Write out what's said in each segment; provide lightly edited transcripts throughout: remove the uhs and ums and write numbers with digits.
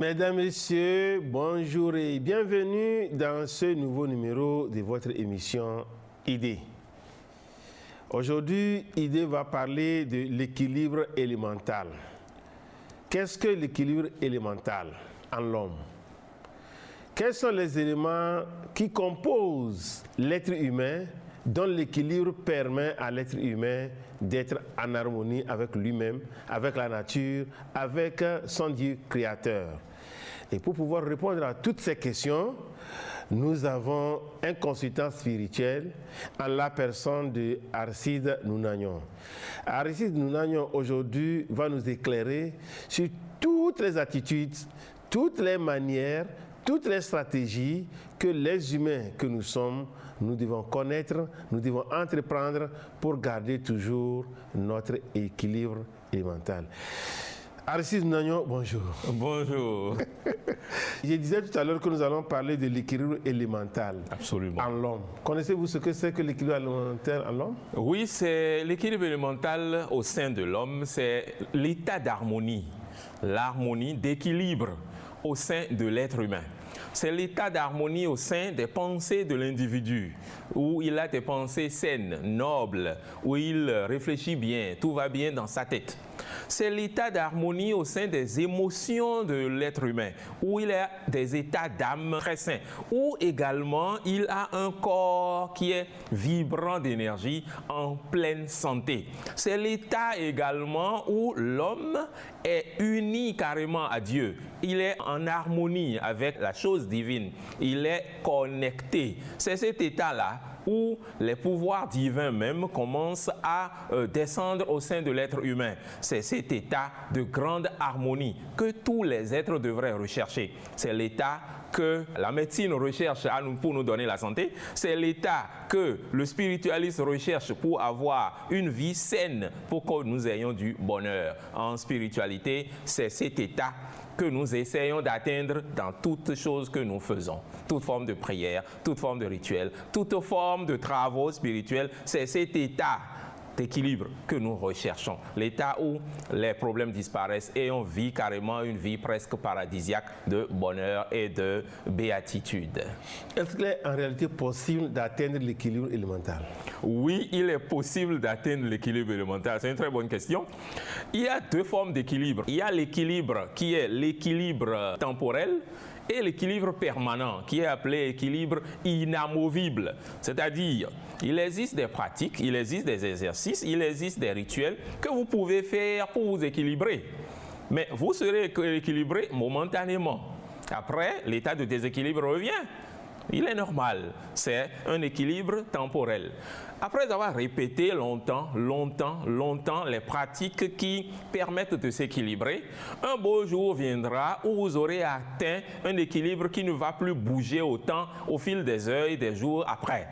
Mesdames, Messieurs, bonjour et bienvenue dans ce nouveau numéro de votre émission Idée. Aujourd'hui, Idée va parler de l'équilibre élémental. Qu'est-ce que l'équilibre élémental en l'homme? Quels sont les éléments qui composent l'être humain dont l'équilibre permet à l'être humain d'être en harmonie avec lui-même, avec la nature, avec son Dieu créateur? Et pour pouvoir répondre à toutes ces questions, nous avons un consultant spirituel en la personne de Arcide Nounagnon. Arcide Nounagnon aujourd'hui va nous éclairer sur toutes les attitudes, toutes les manières, toutes les stratégies que les humains que nous sommes, nous devons connaître, nous devons entreprendre pour garder toujours notre équilibre élémental. Arcide Nounagnon, bonjour. Bonjour. Je disais tout à l'heure que nous allons parler de l'équilibre élémental. Absolument. En l'homme. Connaissez-vous ce que c'est que l'équilibre élémental en l'homme? Oui, c'est l'équilibre élémental au sein de l'homme, c'est l'état d'harmonie, l'harmonie d'équilibre au sein de l'être humain. C'est l'état d'harmonie au sein des pensées de l'individu, où il a des pensées saines, nobles, où il réfléchit bien, tout va bien dans sa tête. C'est l'état d'harmonie au sein des émotions de l'être humain, où il a des états d'âme très sains, où également il a un corps qui est vibrant d'énergie, en pleine santé. C'est l'état également où l'homme est uni carrément à Dieu. Il est en harmonie avec la chose divine. Il est connecté. C'est cet état-là où les pouvoirs divins même commencent à descendre au sein de l'être humain. C'est cet état de grande harmonie que tous les êtres devraient rechercher. C'est l'état que la médecine recherche pour nous donner la santé. C'est l'état que le spiritualiste recherche pour avoir une vie saine, pour que nous ayons du bonheur. En spiritualité, c'est cet état que nous essayons d'atteindre dans toutes choses que nous faisons. Toute forme de prière, toute forme de rituel, toute forme de travaux spirituels, c'est cet état d'équilibre que nous recherchons. L'état où les problèmes disparaissent et on vit carrément une vie presque paradisiaque de bonheur et de béatitude. Est-ce qu'il est en réalité possible d'atteindre l'équilibre élémental? Oui, il est possible d'atteindre l'équilibre élémental. C'est une très bonne question. Il y a deux formes d'équilibre. Il y a l'équilibre qui est l'équilibre temporel et l'équilibre permanent, qui est appelé équilibre inamovible. C'est-à-dire, il existe des pratiques, il existe des exercices, il existe des rituels que vous pouvez faire pour vous équilibrer. Mais vous serez équilibré momentanément. Après, l'état de déséquilibre revient. Il est normal, c'est un équilibre temporel. Après avoir répété longtemps les pratiques qui permettent de s'équilibrer, un beau jour viendra où vous aurez atteint un équilibre qui ne va plus bouger autant au fil des heures et des jours après.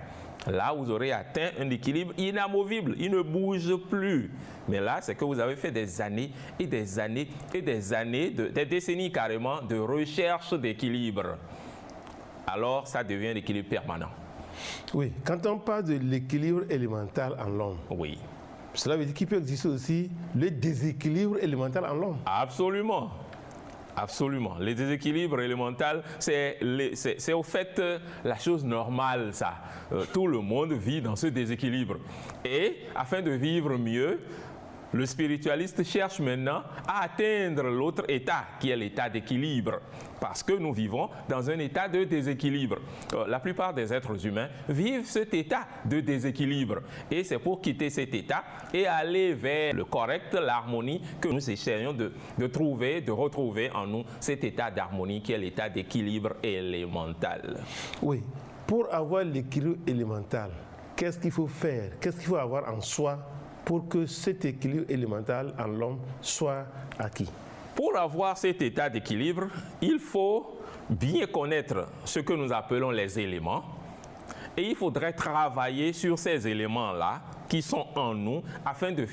Là, vous aurez atteint un équilibre inamovible, il ne bouge plus. Mais là, c'est que vous avez fait des années et des années et des années, des décennies carrément de recherche d'équilibre. Alors ça devient l'équilibre permanent. Oui, quand on parle de l'équilibre élémental en l'homme, oui, cela veut dire qu'il peut exister aussi le déséquilibre élémental en l'homme. Absolument. Absolument. Le déséquilibre élémental, c'est au fait la chose normale, ça. Tout le monde vit dans ce déséquilibre. Et afin de vivre mieux, le spiritualiste cherche maintenant à atteindre l'autre état, qui est l'état d'équilibre, parce que nous vivons dans un état de déséquilibre. La plupart des êtres humains vivent cet état de déséquilibre. Et c'est pour quitter cet état et aller vers le correct, l'harmonie, que nous essayons de trouver, de retrouver en nous cet état d'harmonie qui est l'état d'équilibre élémental. Oui, pour avoir l'équilibre élémental, qu'est-ce qu'il faut faire? Qu'est-ce qu'il faut avoir en soi pour que cet équilibre élémental en l'homme soit acquis? Pour avoir cet état d'équilibre, il faut bien connaître ce que nous appelons les éléments et il faudrait travailler sur ces éléments-là qui sont en nous afin de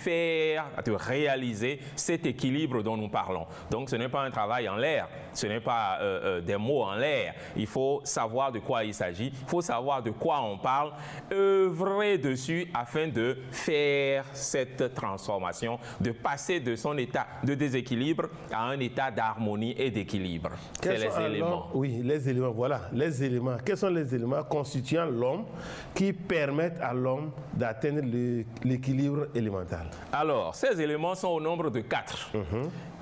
réaliser cet équilibre dont nous parlons. Donc ce n'est pas un travail en l'air, Ce n'est pas des mots en l'air. Il faut savoir de quoi il s'agit. Il faut savoir de quoi on parle. Œuvrer dessus afin de faire cette transformation, de passer de son état de déséquilibre à un état d'harmonie et d'équilibre. C'est les éléments. Oui, les éléments, voilà. Les éléments. Quels sont les éléments constituant l'homme qui permettent à l'homme d'atteindre l'équilibre élémental? Alors, ces éléments sont au nombre de 4.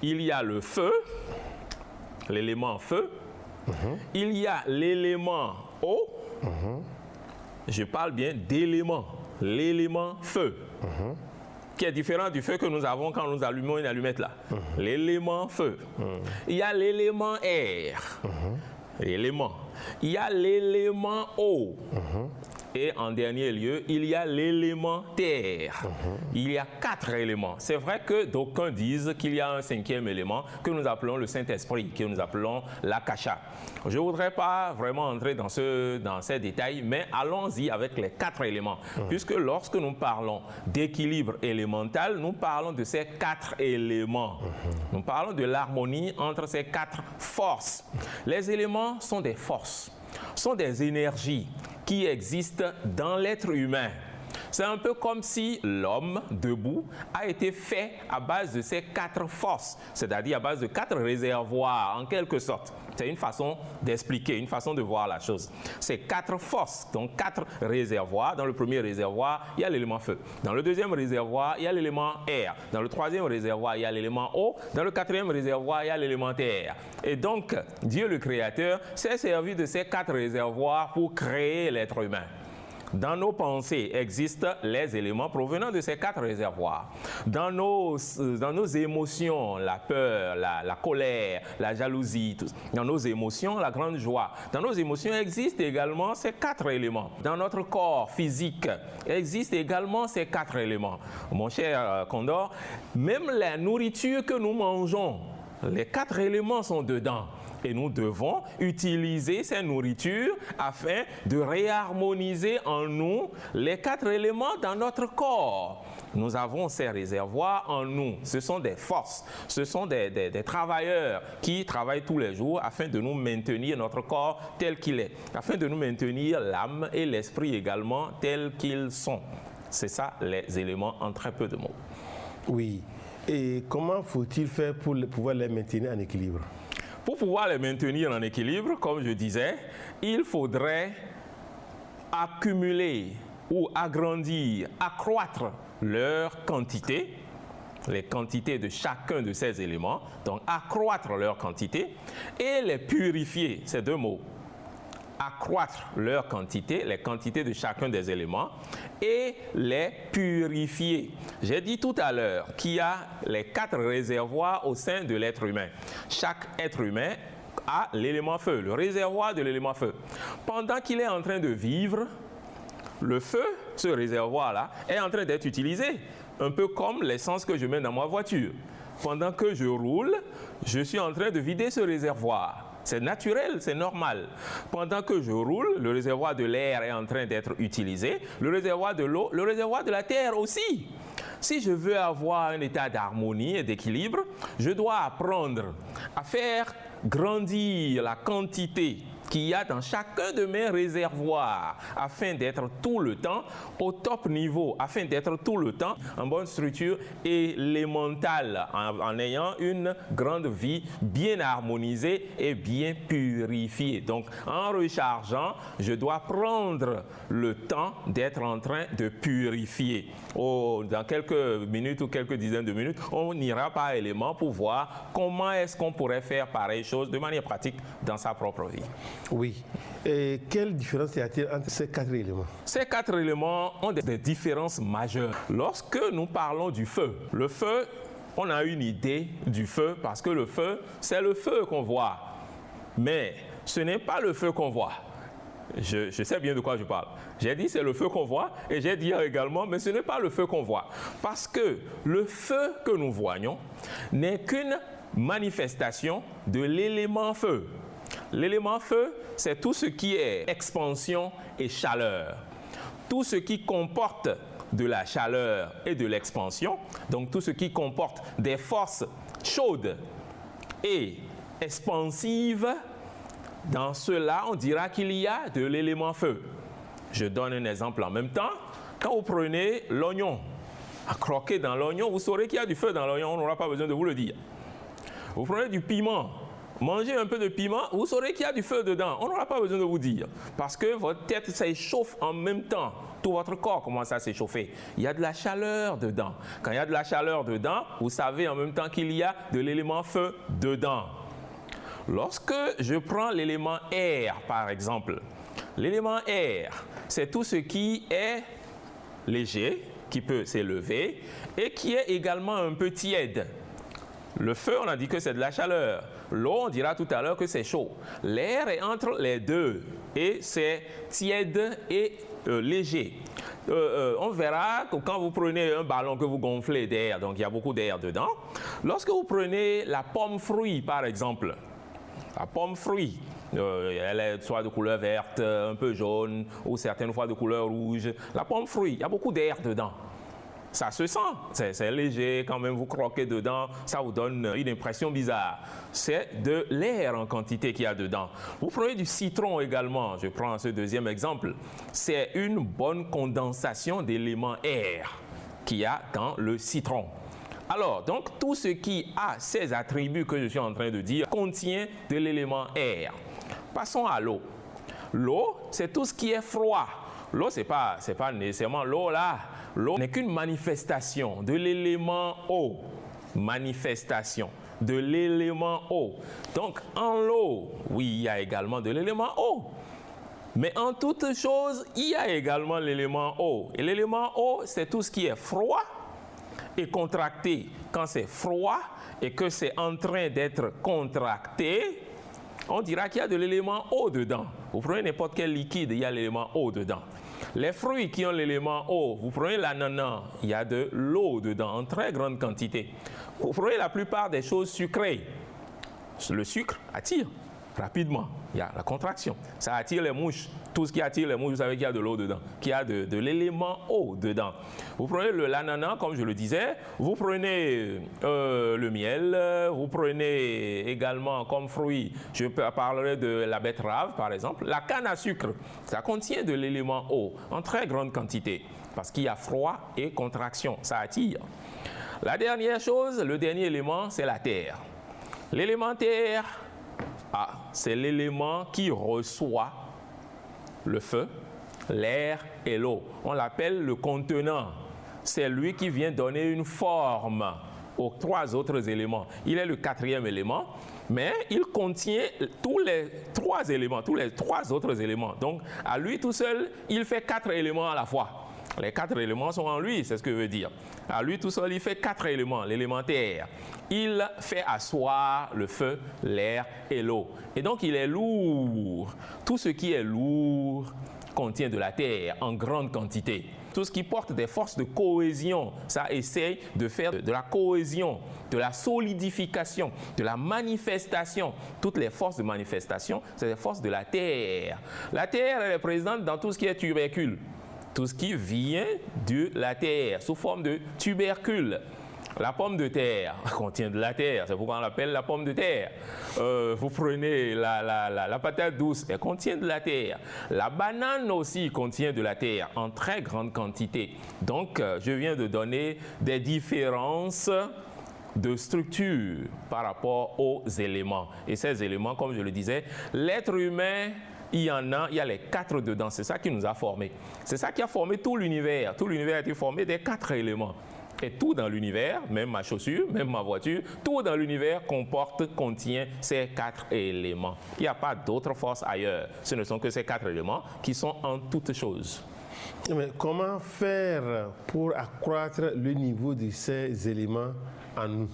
Il y a le feu, l'élément feu. Il y a l'élément eau. Je parle bien d'élément, l'élément feu, qui est différent du feu que nous avons quand nous allumons une allumette là. L'élément feu. Il y a l'élément air, l'élément. Il y a l'élément eau. Et en dernier lieu, il y a l'élément terre. Il y a 4 éléments. C'est vrai que d'aucuns disent qu'il y a un 5e élément que nous appelons le Saint-Esprit, que nous appelons l'Akasha. Je ne voudrais pas vraiment entrer dans ces détails, mais allons-y avec les 4 éléments. Puisque lorsque nous parlons d'équilibre élémental, nous parlons de ces 4 éléments. Nous parlons de l'harmonie entre ces 4 forces. Les éléments sont des forces, sont des énergies qui existent dans l'être humain. C'est un peu comme si l'homme debout a été fait à base de ces 4 forces, c'est-à-dire à base de 4 réservoirs en quelque sorte. C'est une façon d'expliquer, une façon de voir la chose. C'est 4 forces, donc 4 réservoirs. Dans le premier réservoir, il y a l'élément feu. Dans le deuxième réservoir, il y a l'élément air. Dans le troisième réservoir, il y a l'élément eau. Dans le quatrième réservoir, il y a l'élément terre. Et donc, Dieu le Créateur s'est servi de ces 4 réservoirs pour créer l'être humain. Dans nos pensées existent les éléments provenant de ces 4 réservoirs. Dans nos émotions, la peur, la colère, la jalousie, dans nos émotions, la grande joie. Dans nos émotions existent également ces 4 éléments. Dans notre corps physique existent également ces 4 éléments. Mon cher Condor, même la nourriture que nous mangeons, les 4 éléments sont dedans. Et nous devons utiliser ces nourritures afin de réharmoniser en nous les 4 éléments dans notre corps. Nous avons ces réservoirs en nous. Ce sont des forces, ce sont des travailleurs qui travaillent tous les jours afin de nous maintenir notre corps tel qu'il est, afin de nous maintenir l'âme et l'esprit également tels qu'ils sont. C'est ça les éléments en très peu de mots. Oui. Et comment faut-il faire pour pouvoir les maintenir en équilibre? Pour pouvoir les maintenir en équilibre, comme je disais, il faudrait accumuler ou agrandir, accroître leur quantité, les quantités de chacun de ces éléments, donc accroître leur quantité et les purifier, ces 2 mots. Accroître leur quantité, les quantités de chacun des éléments et les purifier. J'ai dit tout à l'heure qu'il y a les 4 réservoirs au sein de l'être humain. Chaque être humain a l'élément feu, le réservoir de l'élément feu. Pendant qu'il est en train de vivre, le feu, ce réservoir-là, est en train d'être utilisé, un peu comme l'essence que je mets dans ma voiture. Pendant que je roule, je suis en train de vider ce réservoir. C'est naturel, c'est normal. Pendant que je roule, le réservoir de l'air est en train d'être utilisé, le réservoir de l'eau, le réservoir de la terre aussi. Si je veux avoir un état d'harmonie et d'équilibre, je dois apprendre à faire grandir la quantité qu'il y a dans chacun de mes réservoirs afin d'être tout le temps au top niveau, afin d'être tout le temps en bonne structure élémentale, en ayant une grande vie bien harmonisée et bien purifiée. Donc, en rechargeant, je dois prendre le temps d'être en train de purifier. Dans quelques minutes ou quelques dizaines de minutes, on ira par élément pour voir comment est-ce qu'on pourrait faire pareille chose de manière pratique dans sa propre vie. Oui. Et quelle différence y a-t-il entre ces 4 éléments? Ces 4 éléments ont des différences majeures. Lorsque nous parlons du feu, le feu, on a une idée du feu parce que le feu, c'est le feu qu'on voit. Mais ce n'est pas le feu qu'on voit. Je sais bien de quoi je parle. J'ai dit c'est le feu qu'on voit et j'ai dit également mais ce n'est pas le feu qu'on voit. Parce que le feu que nous voyons n'est qu'une manifestation de l'élément feu. L'élément feu, c'est tout ce qui est expansion et chaleur. Tout ce qui comporte de la chaleur et de l'expansion, donc tout ce qui comporte des forces chaudes et expansive, dans cela, on dira qu'il y a de l'élément feu. Je donne un exemple en même temps. Quand vous prenez l'oignon, à croquer dans l'oignon, vous saurez qu'il y a du feu dans l'oignon, on n'aura pas besoin de vous le dire. Vous prenez du piment, mangez un peu de piment, vous saurez qu'il y a du feu dedans, on n'aura pas besoin de vous dire. Parce que votre tête s'échauffe en même temps, tout votre corps commence à s'échauffer. Il y a de la chaleur dedans. Quand il y a de la chaleur dedans, vous savez en même temps qu'il y a de l'élément feu dedans. Lorsque je prends l'élément air, par exemple, l'élément air, c'est tout ce qui est léger, qui peut s'élever et qui est également un peu tiède. Le feu, on a dit que c'est de la chaleur. L'eau, on dira tout à l'heure que c'est chaud. L'air est entre les deux et c'est tiède et léger. On verra que quand vous prenez un ballon que vous gonflez d'air, donc il y a beaucoup d'air dedans. Lorsque vous prenez la pomme fruit, par exemple, la pomme fruit, elle est soit de couleur verte, un peu jaune, ou certaines fois de couleur rouge. La pomme fruit, il y a beaucoup d'air dedans. Ça se sent, c'est léger, quand même vous croquez dedans, ça vous donne une impression bizarre. C'est de l'air en quantité qu'il y a dedans. Vous prenez du citron également, je prends ce deuxième exemple. C'est une bonne condensation d'éléments air qu'il y a dans le citron. Alors, donc, tout ce qui a ces attributs que je suis en train de dire contient de l'élément air. Passons à l'eau. L'eau, c'est tout ce qui est froid. L'eau, c'est pas nécessairement l'eau là. L'eau n'est qu'une manifestation de l'élément eau. Manifestation de l'élément eau. Donc, en l'eau, oui, il y a également de l'élément eau. Mais en toute chose, il y a également l'élément eau. Et l'élément eau, c'est tout ce qui est froid et contracté. Quand c'est froid et que c'est en train d'être contracté, on dira qu'il y a de l'élément eau dedans. Vous prenez n'importe quel liquide, il y a l'élément eau dedans. Les fruits qui ont l'élément eau, vous prenez l'ananas, il y a de l'eau dedans en très grande quantité. Vous prenez la plupart des choses sucrées. Le sucre attire rapidement, il y a la contraction. Ça attire les mouches. Tout ce qui attire les mouches, vous savez qu'il y a de l'eau dedans, qu'il y a de l'élément eau dedans. Vous prenez l'ananas, comme je le disais, vous prenez le miel, vous prenez également comme fruit, je parlerai de la betterave par exemple, la canne à sucre, ça contient de l'élément eau en très grande quantité, parce qu'il y a froid et contraction, ça attire. La dernière chose, le dernier élément, c'est la terre. L'élément terre, c'est l'élément qui reçoit le feu, l'air et l'eau. On l'appelle le contenant. C'est lui qui vient donner une forme aux trois autres éléments. Il est le quatrième élément, mais il contient tous les trois éléments, tous les trois autres éléments. Donc, à lui tout seul, il fait 4 éléments à la fois. Les 4 éléments sont en lui, c'est ce que je veux dire. À lui tout seul, il fait 4 éléments, l'élémentaire. Il fait asseoir le feu, l'air et l'eau. Et donc, il est lourd. Tout ce qui est lourd contient de la terre en grande quantité. Tout ce qui porte des forces de cohésion, ça essaye de faire de la cohésion, de la solidification, de la manifestation. Toutes les forces de manifestation, c'est des forces de la terre. La terre, elle est présente dans tout ce qui est tubercule. Tout ce qui vient de la terre, sous forme de tubercule. La pomme de terre contient de la terre, c'est pourquoi on l'appelle la pomme de terre. Vous prenez la patate douce, elle contient de la terre. La banane aussi contient de la terre en très grande quantité. Donc, je viens de donner des différences de structure par rapport aux éléments. Et ces éléments, comme je le disais, l'être humain, il y a les 4 dedans, c'est ça qui nous a formés. C'est ça qui a formé tout l'univers. Tout l'univers a été formé des 4 éléments. Et tout dans l'univers, même ma chaussure, même ma voiture, tout dans l'univers contient ces 4 éléments. Il n'y a pas d'autre force ailleurs. Ce ne sont que ces 4 éléments qui sont en toutes choses. Mais comment faire pour accroître le niveau de ces éléments en nous?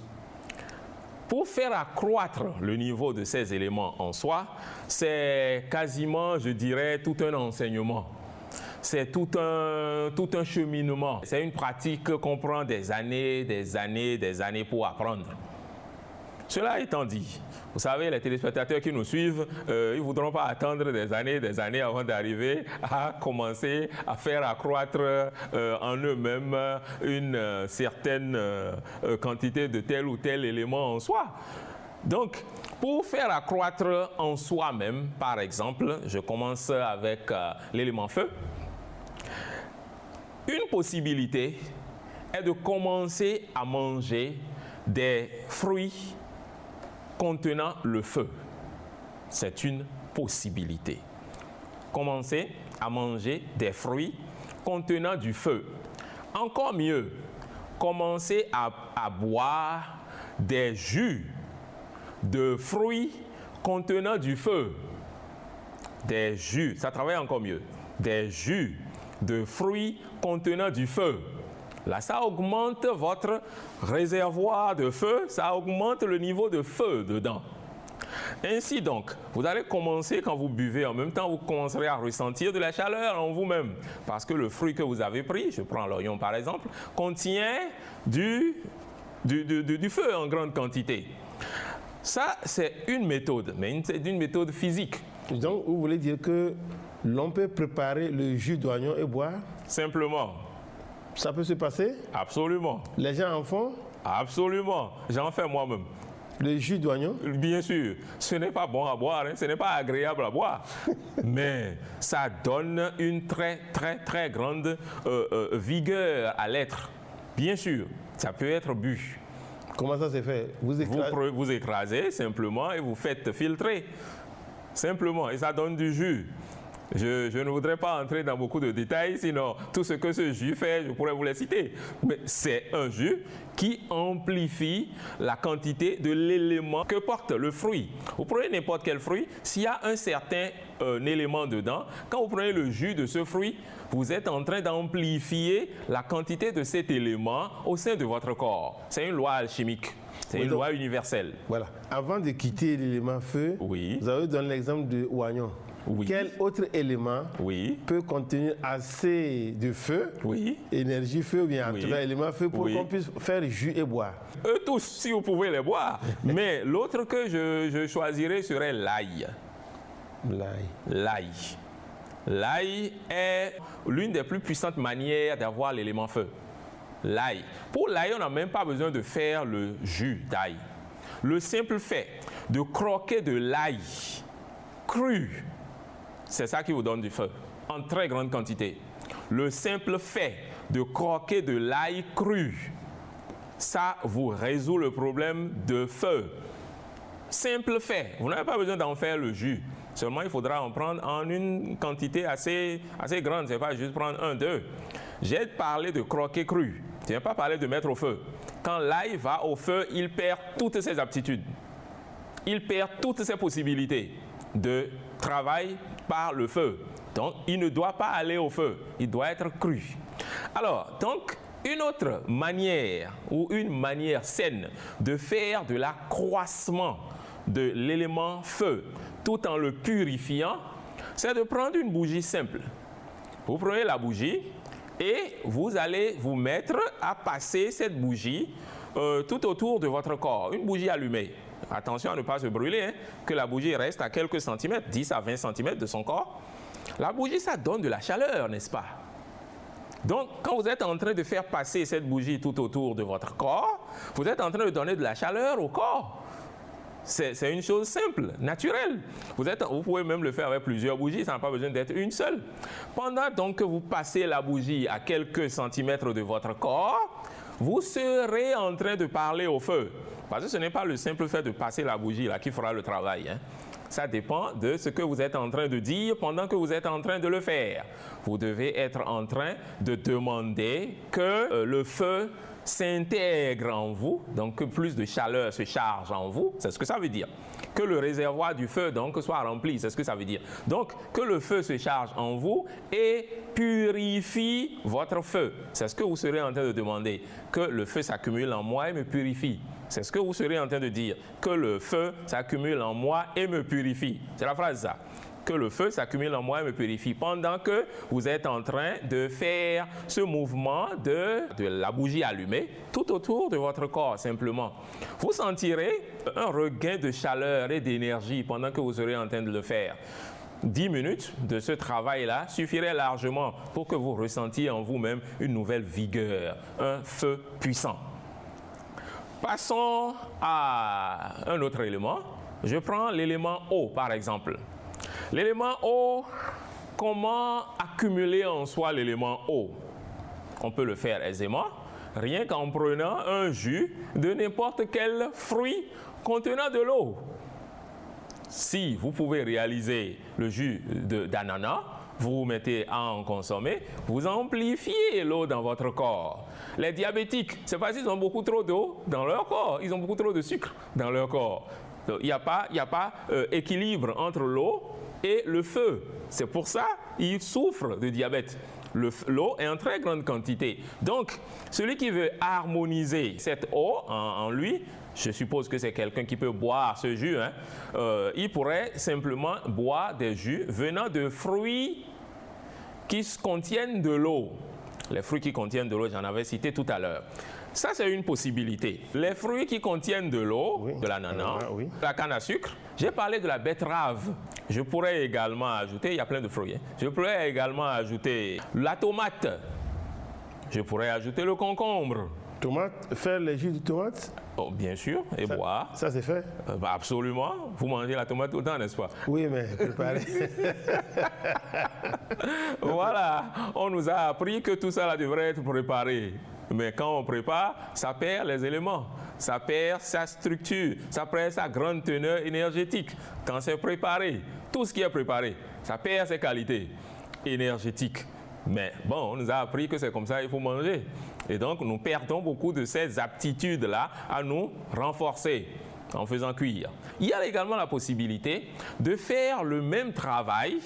Pour faire accroître le niveau de ces éléments en soi, c'est quasiment, je dirais, tout un enseignement. C'est tout un cheminement. C'est une pratique qu'on prend des années pour apprendre. Cela étant dit, vous savez, les téléspectateurs qui nous suivent, ils ne voudront pas attendre des années avant d'arriver à commencer à faire accroître en eux-mêmes une certaine quantité de tel ou tel élément en soi. Donc, pour faire accroître en soi-même, par exemple, je commence avec l'élément feu. Une possibilité est de commencer à manger des fruits contenant le feu. C'est une possibilité. Commencer à manger des fruits contenant du feu. Encore mieux, commencer à boire des jus de fruits contenant du feu. Des jus, ça travaille encore mieux. Des jus de fruits contenant du feu. Là, ça augmente votre réservoir de feu, ça augmente le niveau de feu dedans. Ainsi donc, vous allez commencer, quand vous buvez, en même temps, vous commencerez à ressentir de la chaleur en vous-même. Parce que le fruit que vous avez pris, je prends l'oignon par exemple, contient du feu en grande quantité. Ça, c'est une méthode, mais c'est une méthode physique. Donc, vous voulez dire que l'on peut préparer le jus d'oignon et boire? Simplement. Ça peut se passer? Absolument. Les gens en font? Absolument. J'en fais moi-même. Le jus d'oignon? Bien sûr. Ce n'est pas bon à boire, hein. Ce n'est pas agréable à boire. Mais ça donne une très grande vigueur à l'être. Bien sûr, ça peut être bu. Comment ça se fait? Vous écrasez simplement et vous faites filtrer. Simplement. Et ça donne du jus. Je ne voudrais pas entrer dans beaucoup de détails, sinon tout ce que ce jus fait, je pourrais vous les citer. Mais c'est un jus qui amplifie la quantité de l'élément que porte le fruit. Vous prenez n'importe quel fruit, s'il y a un certain élément dedans, quand vous prenez le jus de ce fruit, vous êtes en train d'amplifier la quantité de cet élément au sein de votre corps. C'est une loi alchimique. C'est une loi universelle. Voilà. Avant de quitter l'élément feu, vous avez donné l'exemple de oignon. Oui. Quel autre élément peut contenir assez de feu, énergie feu, ou bien en tout cas élément feu, pour qu'on puisse faire jus et boire? Eux tous, si vous pouvez les boire. Mais l'autre que je choisirais serait l'ail. L'ail. L'ail est l'une des plus puissantes manières d'avoir l'élément feu. L'ail. Pour l'ail, on n'a même pas besoin de faire le jus d'ail. Le simple fait de croquer de l'ail cru, c'est ça qui vous donne du feu, en très grande quantité. Le simple fait de croquer de l'ail cru, ça vous résout le problème de feu. Simple fait, vous n'avez pas besoin d'en faire le jus. Seulement, il faudra en prendre en une quantité assez grande. Ce n'est pas juste prendre 1, 2. J'ai parlé de croquer cru. Je n'ai pas parlé de mettre au feu. Quand l'ail va au feu, il perd toutes ses aptitudes. Il perd toutes ses possibilités de travail par le feu. Donc, il ne doit pas aller au feu. Il doit être cru. Alors, donc, une autre manière ou une manière saine de faire de l'accroissement de l'élément feu tout en le purifiant, c'est de prendre une bougie simple. Vous prenez la bougie et vous allez vous mettre à passer cette bougie tout autour de votre corps. Une bougie allumée. Attention à ne pas se brûler, hein, que la bougie reste à quelques centimètres, 10 à 20 centimètres de son corps. La bougie, ça donne de la chaleur, n'est-ce pas? Donc, quand vous êtes en train de faire passer cette bougie tout autour de votre corps, vous êtes en train de donner de la chaleur au corps. C'est une chose simple, naturelle. Vous pouvez même le faire avec plusieurs bougies, ça n'a pas besoin d'être une seule. Pendant donc que vous passez la bougie à quelques centimètres de votre corps, vous serez en train de parler au feu. Parce que ce n'est pas le simple fait de passer la bougie là qui fera le travail, hein. Ça dépend de ce que vous êtes en train de dire pendant que vous êtes en train de le faire. Vous devez être en train de demander que le feu s'intègre en vous, donc que plus de chaleur se charge en vous, c'est ce que ça veut dire. Que le réservoir du feu donc soit rempli, c'est ce que ça veut dire. Donc que le feu se charge en vous et purifie votre feu. C'est ce que vous serez en train de demander. Que le feu s'accumule en moi et me purifie. C'est ce que vous serez en train de dire. Que le feu s'accumule en moi et me purifie. C'est la phrase ça. Que le feu s'accumule en moi et me purifie. Pendant que vous êtes en train de faire ce mouvement de la bougie allumée tout autour de votre corps simplement. Vous sentirez un regain de chaleur et d'énergie pendant que vous serez en train de le faire. 10 minutes de ce travail-là suffirait largement pour que vous ressentiez en vous-même une nouvelle vigueur, un feu puissant. Passons à un autre élément. Je prends l'élément eau, par exemple. L'élément eau, comment accumuler en soi l'élément eau? On peut le faire aisément, rien qu'en prenant un jus de n'importe quel fruit contenant de l'eau. Si vous pouvez réaliser le jus d'ananas, vous mettez à en consommer, vous amplifiez l'eau dans votre corps. Les diabétiques, c'est parce qu'ils ont beaucoup trop d'eau dans leur corps, ils ont beaucoup trop de sucre dans leur corps. Il n'y a pas équilibre entre l'eau et le feu. C'est pour ça qu'ils souffrent de diabète. L'eau est en très grande quantité. Donc, celui qui veut harmoniser cette eau en lui, je suppose que c'est quelqu'un qui peut boire ce jus, hein, il pourrait simplement boire des jus venant de fruits qui contiennent de l'eau. Les fruits qui contiennent de l'eau, j'en avais cité tout à l'heure. Ça, c'est une possibilité. Les fruits qui contiennent de l'eau, oui, de l'ananas, oui, la canne à sucre. J'ai parlé de la betterave. Je pourrais également ajouter, il y a plein de fruits, hein. Je pourrais également ajouter la tomate. Je pourrais ajouter le concombre. Tomate, faire les jus de tomate? Oh, bien sûr, et ça, boire. Ça, c'est fait? Absolument. Vous mangez la tomate tout le temps, n'est-ce pas? Oui, mais préparé. Voilà, on nous a appris que tout ça là devrait être préparé. Mais quand on prépare, ça perd les éléments, ça perd sa structure, ça perd sa grande teneur énergétique. Quand c'est préparé, tout ce qui est préparé, ça perd ses qualités énergétiques. Mais bon, on nous a appris que c'est comme ça, il faut manger. Et donc, nous perdons beaucoup de ces aptitudes-là à nous renforcer en faisant cuire. Il y a également la possibilité de faire le même travail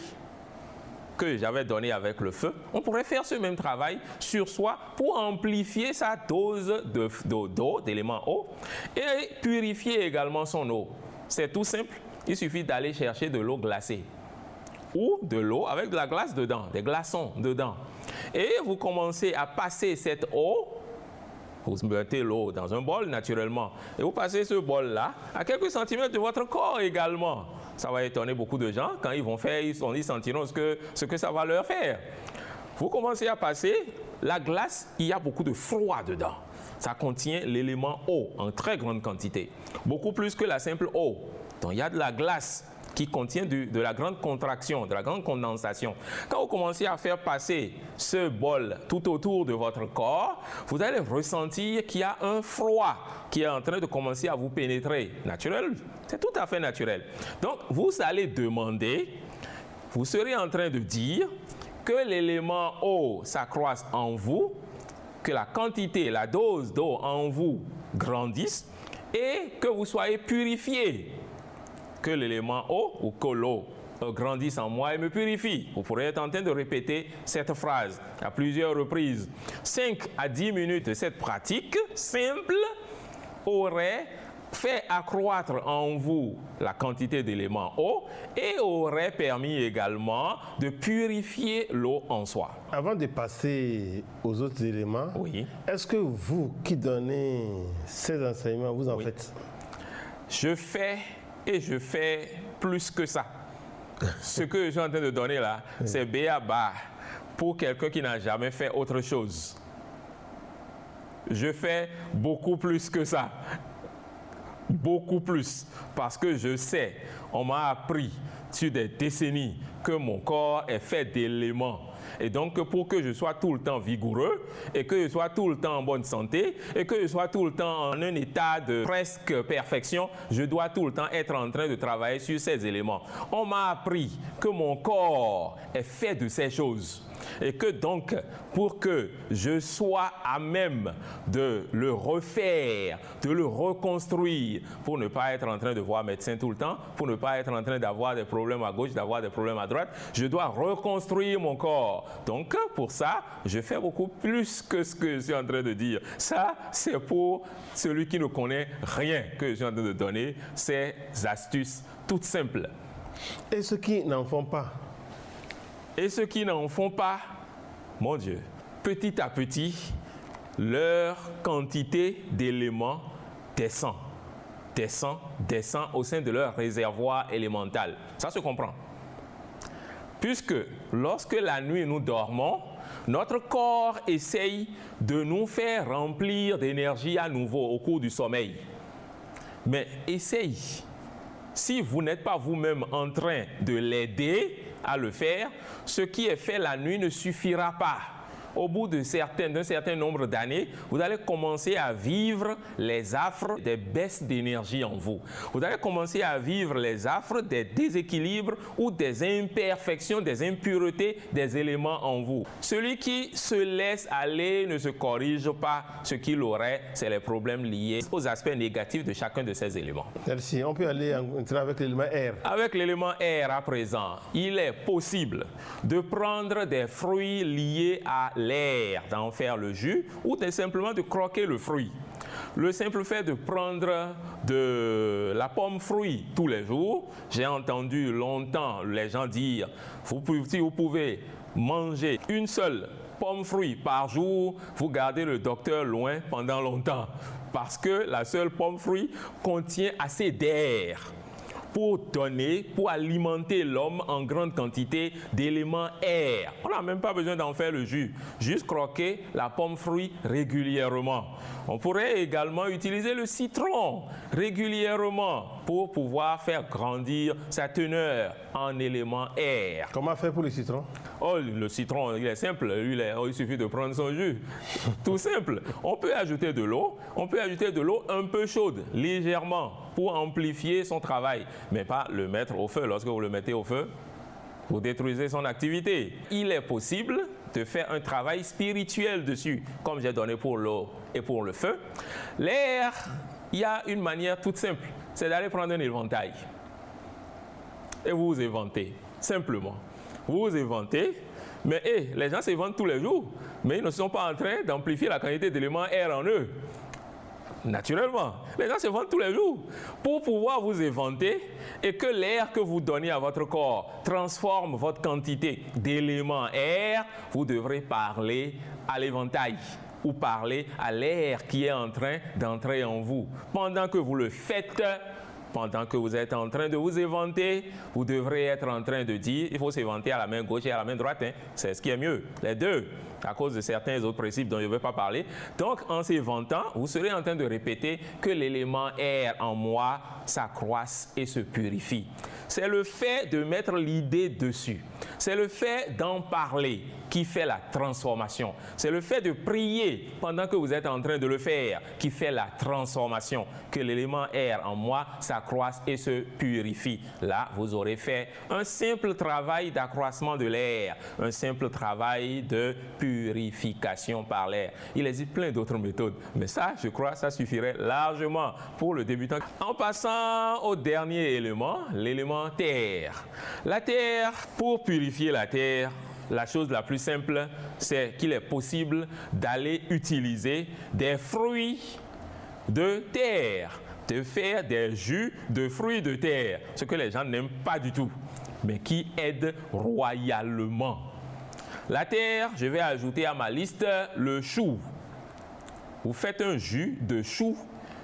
que j'avais donné avec le feu. On pourrait faire ce même travail sur soi pour amplifier sa dose d'eau, d'éléments eau, et purifier également son eau. C'est tout simple. Il suffit d'aller chercher de l'eau glacée ou de l'eau avec de la glace dedans, des glaçons dedans. Et vous commencez à passer cette eau, vous mettez l'eau dans un bol naturellement, et vous passez ce bol-là à quelques centimètres de votre corps également. Ça va étonner beaucoup de gens quand ils vont faire, ils sentiront ce que ça va leur faire. Vous commencez à passer la glace, il y a beaucoup de froid dedans. Ça contient l'élément eau en très grande quantité, beaucoup plus que la simple eau. Donc il y a de la glace qui contient de la grande contraction, de la grande condensation. Quand vous commencez à faire passer ce bol tout autour de votre corps, vous allez ressentir qu'il y a un froid qui est en train de commencer à vous pénétrer. Naturel, c'est tout à fait naturel. Donc, vous allez demander, vous serez en train de dire que l'élément eau s'accroisse en vous, que la quantité, la dose d'eau en vous grandisse et que vous soyez purifié. Que l'élément eau ou que l'eau grandisse en moi et me purifie. Vous pourrez être en train de répéter cette phrase à plusieurs reprises. 5 à 10 minutes de cette pratique simple aurait fait accroître en vous la quantité d'éléments eau et aurait permis également de purifier l'eau en soi. Avant de passer aux autres éléments, oui, est-ce que vous qui donnez ces enseignements, vous en faites? Je fais et je fais plus que ça. Ce que je suis en train de donner là, c'est b.a.-ba pour quelqu'un qui n'a jamais fait autre chose. Je fais beaucoup plus que ça. Beaucoup plus. Parce que je sais, on m'a appris sur des décennies que mon corps est fait d'éléments. Et donc, pour que je sois tout le temps vigoureux et que je sois tout le temps en bonne santé et que je sois tout le temps en un état de presque perfection, je dois tout le temps être en train de travailler sur ces éléments. On m'a appris que mon corps est fait de ces choses. Et que donc, pour que je sois à même de le refaire, de le reconstruire, pour ne pas être en train de voir médecin tout le temps, pour ne pas être en train d'avoir des problèmes à gauche, d'avoir des problèmes à droite, je dois reconstruire mon corps. Donc, pour ça, je fais beaucoup plus que ce que je suis en train de dire. Ça, c'est pour celui qui ne connaît rien que je suis en train de donner, ces astuces toutes simples. Et ceux qui n'en font pas? Et ceux qui n'en font pas, mon Dieu, petit à petit, leur quantité d'éléments descend au sein de leur réservoir élémental. Ça se comprend. Puisque lorsque la nuit nous dormons, notre corps essaye de nous faire remplir d'énergie à nouveau au cours du sommeil. Mais essaye. Si vous n'êtes pas vous-même en train de l'aider à le faire, ce qui est fait la nuit ne suffira pas. Au bout d'un certain nombre d'années, vous allez commencer à vivre les affres des baisses d'énergie en vous. Vous allez commencer à vivre les affres des déséquilibres ou des imperfections, des impuretés des éléments en vous. Celui qui se laisse aller ne se corrige pas. Ce qu'il aurait, c'est les problèmes liés aux aspects négatifs de chacun de ces éléments. Merci. On peut aller entrer avec l'élément air. Avec l'élément air à présent, il est possible de prendre des fruits liés à l'air, d'en faire le jus ou simplement de croquer le fruit. Le simple fait de prendre de la pomme fruit tous les jours, j'ai entendu longtemps les gens dire, si vous pouvez manger une seule pomme fruit par jour, vous gardez le docteur loin pendant longtemps parce que la seule pomme fruit contient assez d'air pour alimenter l'homme en grande quantité d'éléments air. On n'a même pas besoin d'en faire le jus, juste croquer la pomme fruit régulièrement. On pourrait également utiliser le citron régulièrement pour pouvoir faire grandir sa teneur en éléments air. Comment faire pour le citron? Oh, le citron, il est simple, il suffit de prendre son jus. Tout simple. On peut ajouter de l'eau un peu chaude, légèrement, pour amplifier son travail, mais pas le mettre au feu. Lorsque vous le mettez au feu, vous détruisez son activité. Il est possible de faire un travail spirituel dessus, comme j'ai donné pour l'eau et pour le feu. L'air, il y a une manière toute simple, c'est d'aller prendre un éventail et vous vous éventez, simplement. Vous vous éventez, mais les gens s'éventent tous les jours, mais ils ne sont pas en train d'amplifier la quantité d'éléments air en eux. Naturellement, les gens se vendent tous les jours. Pour pouvoir vous éventer et que l'air que vous donnez à votre corps transforme votre quantité d'éléments air, vous devrez parler à l'éventail ou parler à l'air qui est en train d'entrer en vous. Pendant que vous le faites, pendant que vous êtes en train de vous éventer, vous devrez être en train de dire, il faut s'éventer à la main gauche et à la main droite, c'est ce qui est mieux, les deux, à cause de certains autres principes dont je ne vais pas parler. Donc, en s'éventant, vous serez en train de répéter que l'élément air en moi s'accroisse et se purifie. C'est le fait de mettre l'idée dessus. C'est le fait d'en parler qui fait la transformation. C'est le fait de prier pendant que vous êtes en train de le faire qui fait la transformation. Que l'élément air en moi s'accroisse et se purifie. Là, vous aurez fait un simple travail d'accroissement de l'air, un simple travail de purification par l'air. Il existe plein d'autres méthodes, mais ça, je crois, ça suffirait largement pour le débutant. En passant au dernier élément, l'élément terre. La terre, pour purifier la terre, la chose la plus simple, c'est qu'il est possible d'aller utiliser des fruits de terre, de faire des jus de fruits de terre, ce que les gens n'aiment pas du tout, mais qui aident royalement. La terre, je vais ajouter à ma liste le chou. Vous faites un jus de chou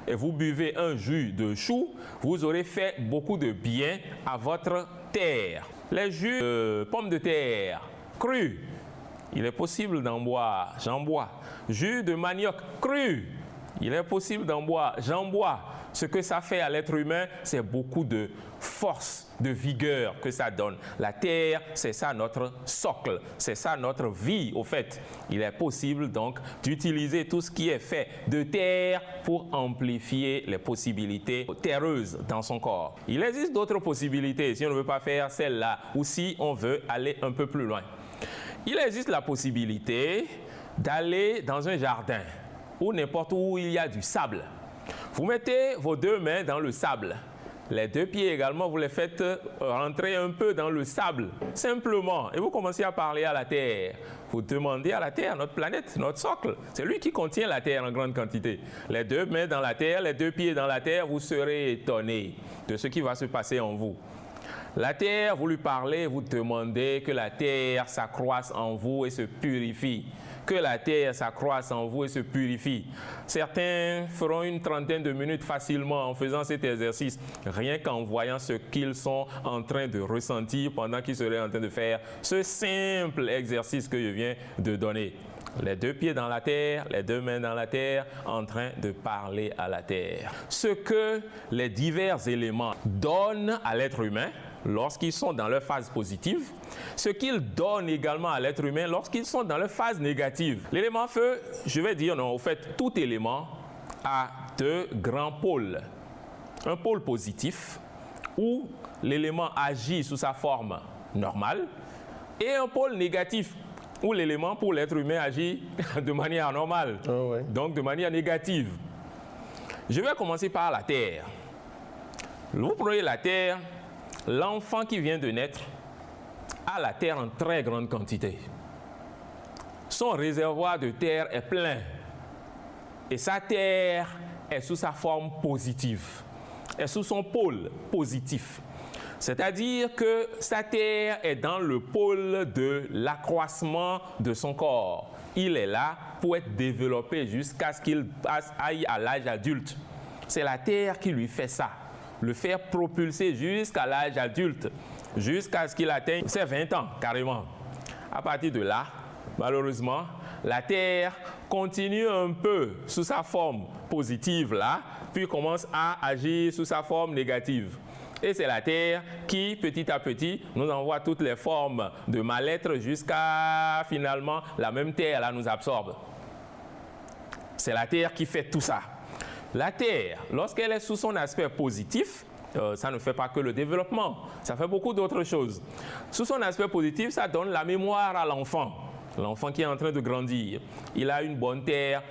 et vous buvez un jus de chou, vous aurez fait beaucoup de bien à votre terre. Les jus de pommes de terre cru, il est possible d'en boire, j'en bois. Jus de manioc cru, il est possible d'en boire, j'en bois. Ce que ça fait à l'être humain, c'est beaucoup de force, de vigueur que ça donne. La terre, c'est ça notre socle, c'est ça notre vie au fait. Il est possible donc d'utiliser tout ce qui est fait de terre pour amplifier les possibilités terreuses dans son corps. Il existe d'autres possibilités si on ne veut pas faire celle-là ou si on veut aller un peu plus loin. Il existe la possibilité d'aller dans un jardin ou n'importe où il y a du sable. Vous mettez vos deux mains dans le sable. Les deux pieds également, vous les faites rentrer un peu dans le sable, simplement. Et vous commencez à parler à la terre. Vous demandez à la terre, notre planète, notre socle. C'est lui qui contient la terre en grande quantité. Les deux mains dans la terre, les deux pieds dans la terre, vous serez étonné de ce qui va se passer en vous. La terre, vous lui parlez, vous demandez que la terre s'accroisse en vous et se purifie. que la terre s'accroisse en vous et se purifie. Certains feront une trentaine de minutes facilement en faisant cet exercice, rien qu'en voyant ce qu'ils sont en train de ressentir pendant qu'ils seraient en train de faire ce simple exercice que je viens de donner. Les deux pieds dans la terre, les deux mains dans la terre, en train de parler à la terre. Ce que les divers éléments donnent à l'être humain lorsqu'ils sont dans leur phase positive, ce qu'ils donnent également à l'être humain lorsqu'ils sont dans leur phase négative. L'élément feu, je vais dire non, au fait, tout élément a deux grands pôles. Un pôle positif, où l'élément agit sous sa forme normale, et un pôle négatif, où l'élément pour l'être humain agit de manière anormale, donc de manière négative. Je vais commencer par la terre. Vous prenez la terre, l'enfant qui vient de naître a la terre en très grande quantité. Son réservoir de terre est plein et sa terre est sous sa forme positive, est sous son pôle positif. C'est-à-dire que sa terre est dans le pôle de l'accroissement de son corps. Il est là pour être développé jusqu'à ce qu'il aille à l'âge adulte. C'est la terre qui lui fait ça, le faire propulser jusqu'à l'âge adulte, jusqu'à ce qu'il atteigne ses 20 ans carrément. À partir de là, malheureusement, la terre continue un peu sous sa forme positive là, puis commence à agir sous sa forme négative. Et c'est la terre qui, petit à petit, nous envoie toutes les formes de mal-être jusqu'à finalement la même terre là nous absorbe. C'est la terre qui fait tout ça. La terre, lorsqu'elle est sous son aspect positif, ça ne fait pas que le développement, ça fait beaucoup d'autres choses. Sous son aspect positif, ça donne la mémoire à l'enfant. L'enfant qui est en train de grandir, il a une bonne terre,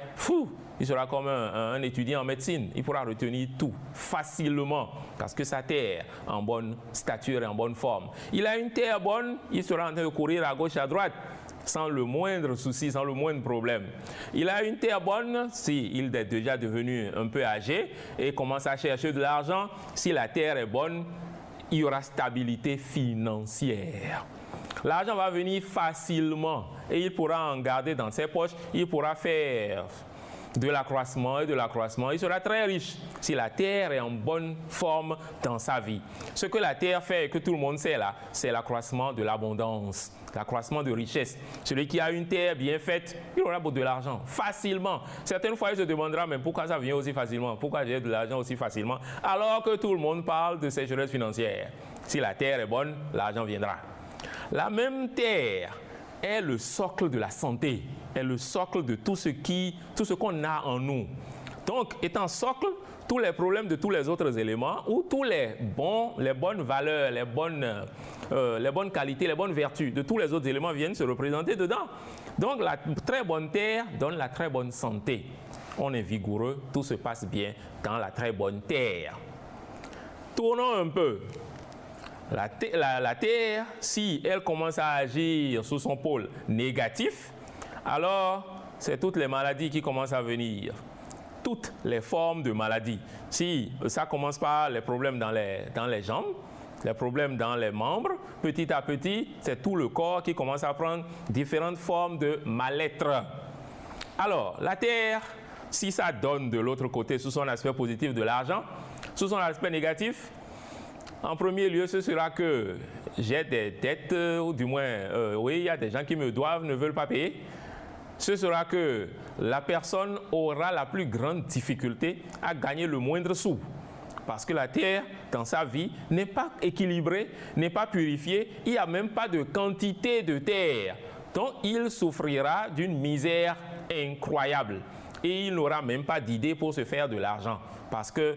il sera comme un étudiant en médecine. Il pourra retenir tout facilement parce que sa terre est en bonne stature et en bonne forme. Il a une terre bonne, il sera en train de courir à gauche, à droite sans le moindre souci, sans le moindre problème. Il a une terre bonne, s'il est déjà devenu un peu âgé et commence à chercher de l'argent. Si la terre est bonne, il y aura stabilité financière. L'argent va venir facilement et il pourra en garder dans ses poches, il pourra faire de l'accroissement et de l'accroissement. Il sera très riche si la terre est en bonne forme dans sa vie. Ce que la terre fait et que tout le monde sait là, c'est l'accroissement de l'abondance, l'accroissement de richesse. Celui qui a une terre bien faite, il aura beaucoup de l'argent facilement. Certaines fois, il se demandera mais pourquoi ça vient aussi facilement, pourquoi j'ai de l'argent aussi facilement, alors que tout le monde parle de sécheresse financière. Si la terre est bonne, l'argent viendra. La même terre est le socle de la santé, est le socle de tout ce qu'on a en nous. Donc, étant socle, tous les problèmes de tous les autres éléments ou tous les bonnes valeurs, les bonnes qualités, les bonnes vertus de tous les autres éléments viennent se représenter dedans. Donc, la très bonne terre donne la très bonne santé. On est vigoureux, tout se passe bien dans la très bonne terre. Tournons un peu. La terre, si elle commence à agir sous son pôle négatif, alors c'est toutes les maladies qui commencent à venir. Toutes les formes de maladies. Si ça commence par les problèmes dans les jambes, les problèmes dans les membres, petit à petit, c'est tout le corps qui commence à prendre différentes formes de mal-être. Alors, la terre, si ça donne de l'autre côté, sous son aspect positif de l'argent, sous son aspect négatif, en premier lieu, ce sera que j'ai des dettes, ou du moins, il y a des gens qui me doivent, ne veulent pas payer. Ce sera que la personne aura la plus grande difficulté à gagner le moindre sou. Parce que la terre, dans sa vie, n'est pas équilibrée, n'est pas purifiée, il n'y a même pas de quantité de terre. Donc, il souffrira d'une misère incroyable. Et il n'aura même pas d'idée pour se faire de l'argent. Parce que,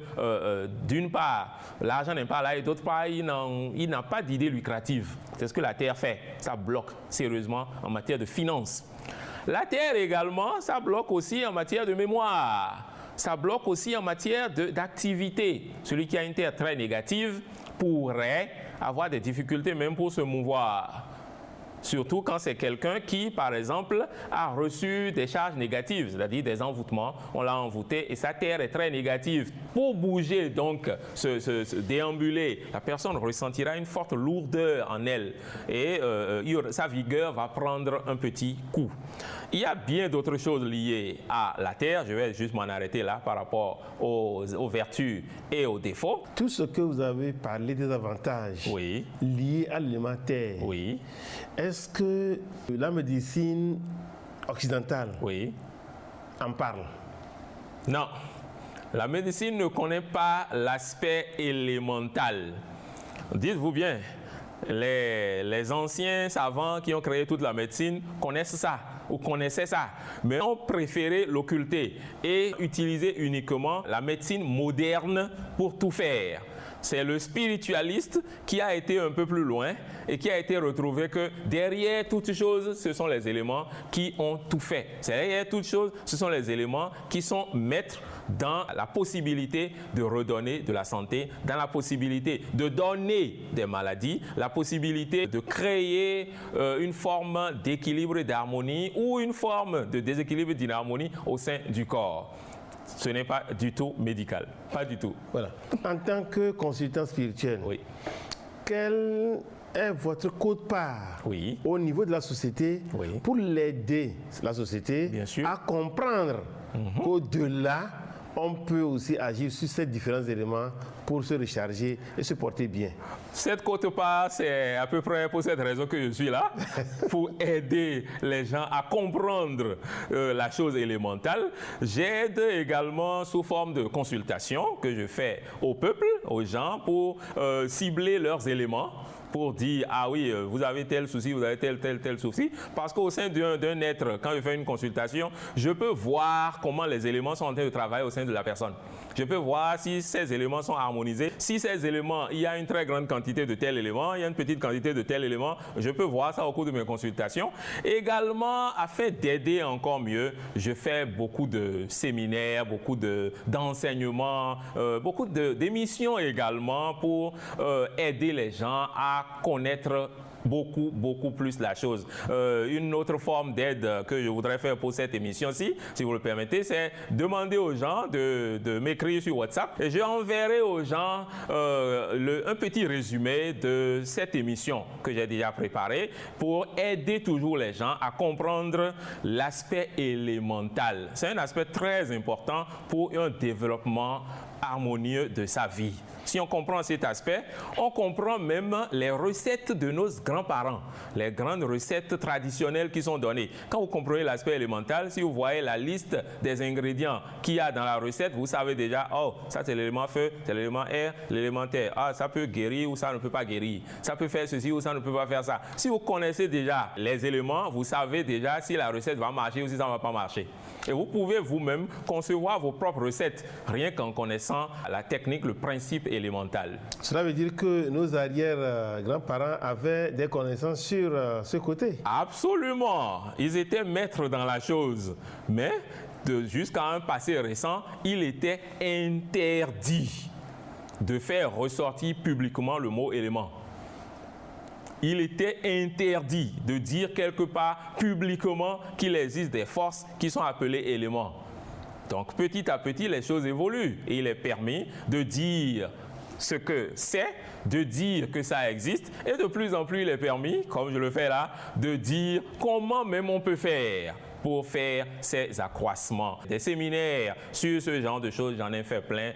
d'une part, l'argent n'est pas là et d'autre part, il n'a pas d'idée lucrative. C'est ce que la terre fait. Ça bloque sérieusement en matière de finances. La terre également, ça bloque aussi en matière de mémoire. Ça bloque aussi en matière d'activité. Celui qui a une terre très négative pourrait avoir des difficultés même pour se mouvoir. Surtout quand c'est quelqu'un qui, par exemple, a reçu des charges négatives, c'est-à-dire des envoûtements. On l'a envoûté et sa terre est très négative. Pour bouger, donc, se déambuler, la personne ressentira une forte lourdeur en elle et sa vigueur va prendre un petit coup. Il y a bien d'autres choses liées à la terre. Je vais juste m'en arrêter là par rapport aux vertus et aux défauts. Tout ce que vous avez parlé des avantages Oui. liés à l'élément terre, Oui. est-ce que la médecine occidentale Oui. en parle? Non. La médecine ne connaît pas l'aspect élémental. Dites-vous bien, les anciens savants qui ont créé toute la médecine connaissent ça ou connaissaient ça, mais ont préféré l'occulter et utiliser uniquement la médecine moderne pour tout faire. C'est le spiritualiste qui a été un peu plus loin et qui a été retrouvé que derrière toutes choses, ce sont les éléments qui ont tout fait. Derrière toutes choses, ce sont les éléments qui sont maîtres dans la possibilité de redonner de la santé, dans la possibilité de donner des maladies, la possibilité de créer une forme d'équilibre et d'harmonie ou une forme de déséquilibre et d'inharmonie au sein du corps. Ce n'est pas du tout médical, pas du tout. Voilà. En tant que consultant spirituel, Oui. quel est votre quote-part Oui. au niveau de la société Oui. pour l'aider, la société, Bien sûr. à comprendre qu'au-delà, on peut aussi agir sur ces différents éléments pour se recharger et se porter bien? Cette quote-part, c'est à peu près pour cette raison que je suis là, pour aider les gens à comprendre la chose élémentale. J'aide également sous forme de consultation que je fais au peuple, aux gens, pour cibler leurs éléments, pour dire, ah oui, vous avez tel souci, vous avez tel souci. Parce qu'au sein d'un être, quand je fais une consultation, je peux voir comment les éléments sont en train de travailler au sein de la personne. Je peux voir si ces éléments sont harmonisés. Si ces éléments, il y a une très grande quantité de tel élément, il y a une petite quantité de tel élément, je peux voir ça au cours de mes consultations. Également, afin d'aider encore mieux, je fais beaucoup de séminaires, beaucoup d'enseignements, beaucoup d'émissions également pour aider les gens à connaître beaucoup plus la chose. Une autre forme d'aide que je voudrais faire pour cette émission-ci, si vous le permettez, c'est demander aux gens de m'écrire sur WhatsApp et je enverrai aux gens un petit résumé de cette émission que j'ai déjà préparée pour aider toujours les gens à comprendre l'aspect élémental. C'est un aspect très important pour un développement harmonieux de sa vie. Si on comprend cet aspect, on comprend même les recettes de nos grands-parents, les grandes recettes traditionnelles qui sont données. Quand vous comprenez l'aspect élémental, si vous voyez la liste des ingrédients qu'il y a dans la recette, vous savez déjà, oh, ça c'est l'élément feu, c'est l'élément air, l'élément terre. Ah, ça peut guérir ou ça ne peut pas guérir. Ça peut faire ceci ou ça ne peut pas faire ça. Si vous connaissez déjà les éléments, vous savez déjà si la recette va marcher ou si ça ne va pas marcher. Et vous pouvez vous-même concevoir vos propres recettes, rien qu'en connaissant la technique, le principe élémental. Cela veut dire que nos arrière-grands-parents avaient des connaissances sur ce côté? Absolument. Ils étaient maîtres dans la chose. Mais jusqu'à un passé récent, il était interdit de faire ressortir publiquement le mot élément. Il était interdit de dire quelque part publiquement qu'il existe des forces qui sont appelées éléments. Donc petit à petit, les choses évoluent et il est permis de dire ce que c'est, de dire que ça existe et de plus en plus il est permis, comme je le fais là, de dire comment même on peut faire pour faire ces accroissements. Des séminaires sur ce genre de choses, j'en ai fait plein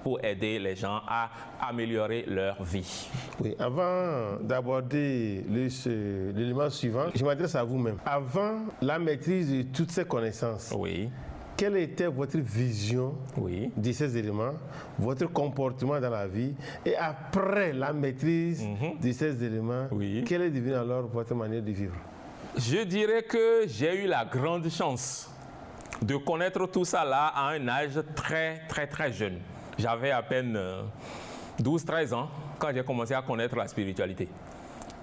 pour aider les gens à améliorer leur vie. Oui, avant d'aborder l'élément suivant, je m'adresse à vous-même. Avant la maîtrise de toutes ces connaissances, oui. Quelle était votre vision de ces éléments, votre comportement dans la vie, et après la maîtrise de ces éléments, quelle est devenue alors votre manière de vivre? Je dirais que j'ai eu la grande chance de connaître tout ça là à un âge très jeune. J'avais à peine 12-13 ans quand j'ai commencé à connaître la spiritualité.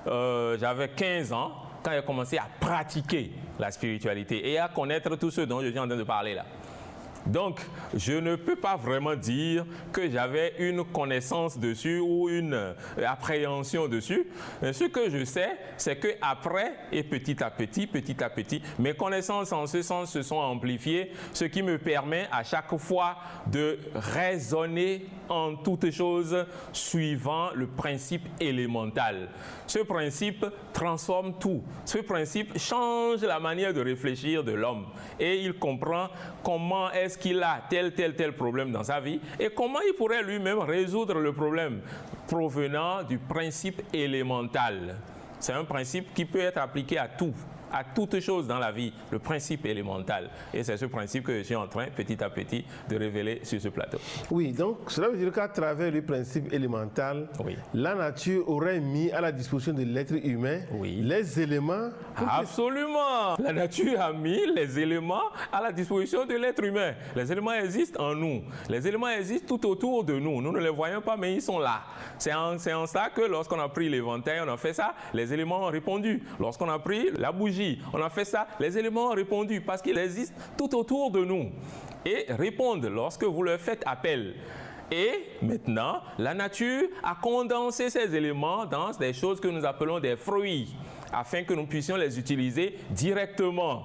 J'avais 15 ans quand j'ai commencé à pratiquer la spiritualité et à connaître tout ce dont je suis en train de parler là. Donc, je ne peux pas vraiment dire que j'avais une connaissance dessus ou une appréhension dessus. Ce que je sais, c'est qu'après et petit à petit, mes connaissances en ce sens se sont amplifiées, ce qui me permet à chaque fois de raisonner en toutes choses suivant le principe élémental. Ce principe transforme tout. Ce principe change la manière de réfléchir de l'homme. Et il comprend comment est-ce qu'il a tel problème dans sa vie et comment il pourrait lui-même résoudre le problème provenant du principe élémental. C'est un principe qui peut être appliqué à tout. À toute chose dans la vie, le principe élémental. Et c'est ce principe que je suis en train, petit à petit, de révéler sur ce plateau. Oui, donc cela veut dire qu'à travers le principe élémental, oui, la nature aurait mis à la disposition de l'être humain oui, les éléments... Absolument. La nature a mis les éléments à la disposition de l'être humain. Les éléments existent en nous. Les éléments existent tout autour de nous. Nous ne les voyons pas, mais ils sont là. C'est en ça que lorsqu'on a pris l'éventail, on a fait ça, les éléments ont répondu. Lorsqu'on a pris la bougie, on a fait ça, les éléments ont répondu parce qu'ils existent tout autour de nous et répondent lorsque vous leur faites appel. Et maintenant, la nature a condensé ces éléments dans des choses que nous appelons des fruits afin que nous puissions les utiliser directement.